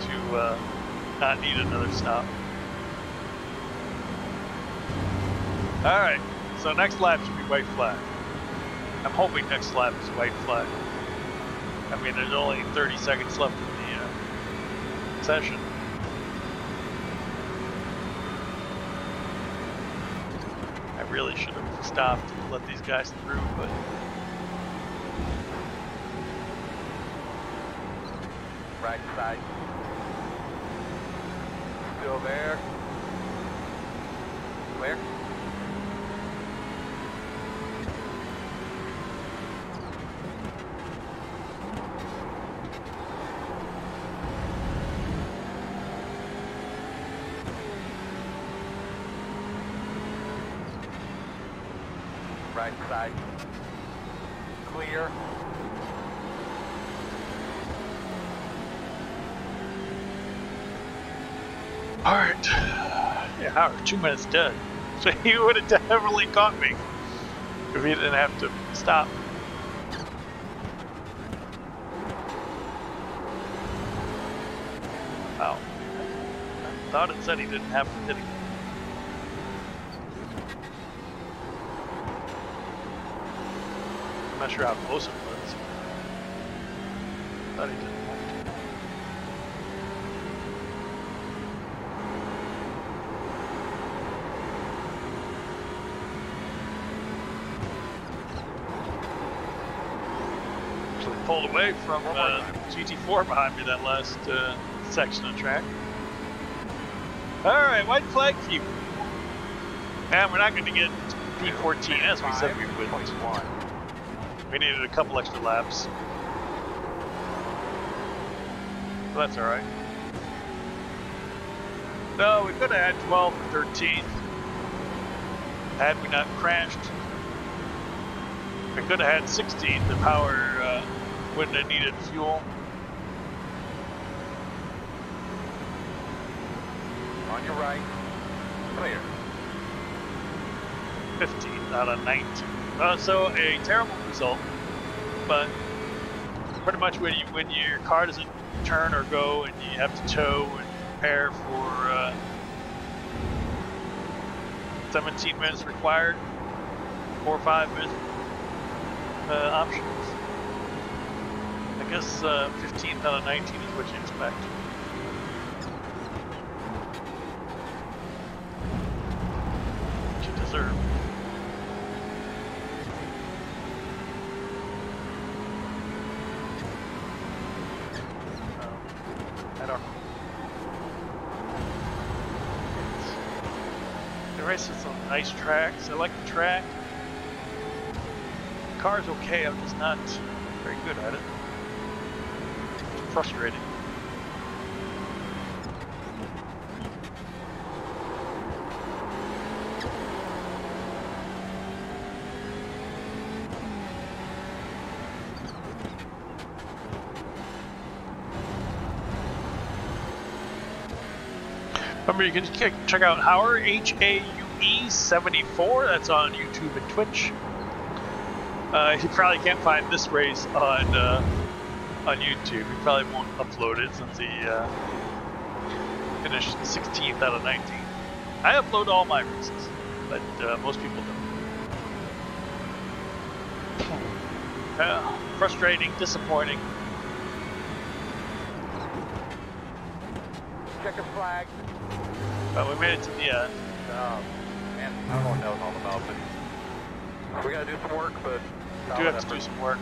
to not need another stop. All right, so next lap should be white flag. I'm hoping next lap is white flag. I mean, there's only 30 seconds left in the session. I really should have stopped and let these guys through, but Right side. Still there. Clear. Right side. Clear. all right. Yeah, Howard, 2 minutes dead. So he would have definitely caught me if he didn't have to stop. Wow. I thought it said he didn't have to, did he? I'm not sure how close it was. Thought he didn't have to. Actually pulled away from GT4 behind me that last section of track. Alright, white flag for you. And we're not going to get P14 as we said we would. We needed a couple extra laps. But that's alright. No, we could have had 12 or 13 had we not crashed. We could have had 16. The power wouldn't have needed fuel. On your right. Clear. 15 out of 19. So a terrible result, but pretty much when your car doesn't turn or go and you have to tow and prepare for 17 minutes required, 4 or 5 minutes options. I guess 15 out of 19 is what you expect. What you deserve. races on nice tracks. I like the track. The car's okay, I'm just not very good at it. It's frustrating. Remember, you can check out Hauer, HAUE74. That's on YouTube and Twitch. You probably can't find this race on YouTube. He probably won't upload it since he finished 16th out of 19. I upload all my races, but most people don't. Frustrating, disappointing. Checker flag. But we made it to the end. Man, I don't know what that was all about, but we gotta do some work, but we do have to do some work.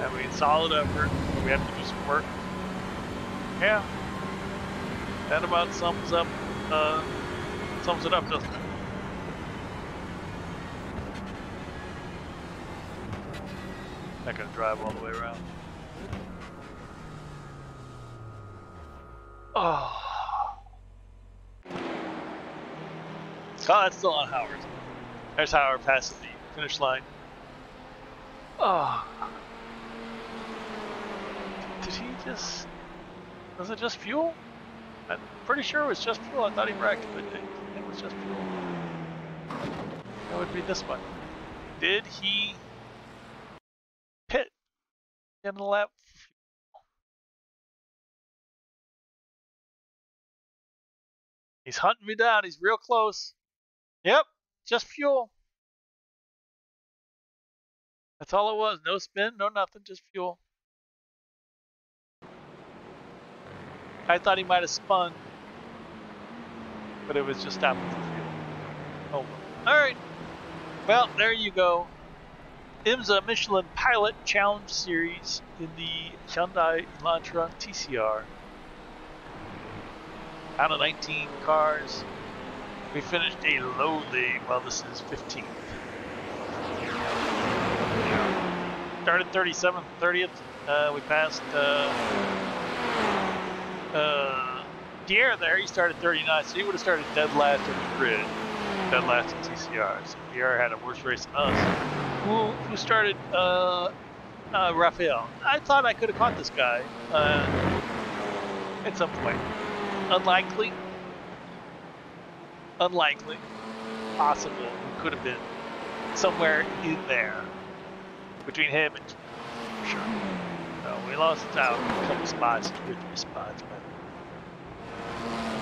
I mean, solid effort, but we have to do some work. Yeah. That about sums it up, doesn't it? Not gonna drive all the way around. Oh, that's still on Howard. There's Howard passes the finish line. Oh, did he just? Was it just fuel? I'm pretty sure it was just fuel. I thought he wrecked, but it was just fuel. That would be this one. Did he pit in the lap? He's hunting me down. He's real close. Yep, just fuel. That's all it was. No spin, no nothing, just fuel. I thought he might have spun, but it was just stopping for fuel. Oh, all right. Well, there you go. IMSA Michelin Pilot Challenge Series in the Hyundai Elantra TCR. Out of 19 cars, we finished a lowly, well, this is 15th. Started 37th, 30th. We passed Pierre there. He started 39, so he would have started dead last in the grid, dead last in TCR. So Pierre had a worse race than us. Who started Raphael? I thought I could have caught this guy at some point. Unlikely. Possible. Could have been somewhere in there between him and for sure. No, we lost out a couple spots, 2 or 3 spots, but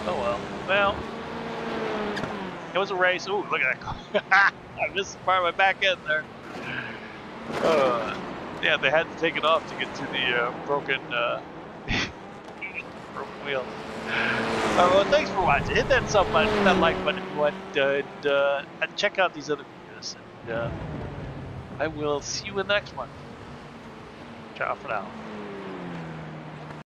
oh well. Well, it was a race. Ooh, look at that! I missed the part of my back end there. Yeah, they had to take it off to get to the broken wheel. Well, thanks for watching. Hit that sub button, hit that like button if you want, and check out these other videos. And I will see you in the next one. Ciao for now.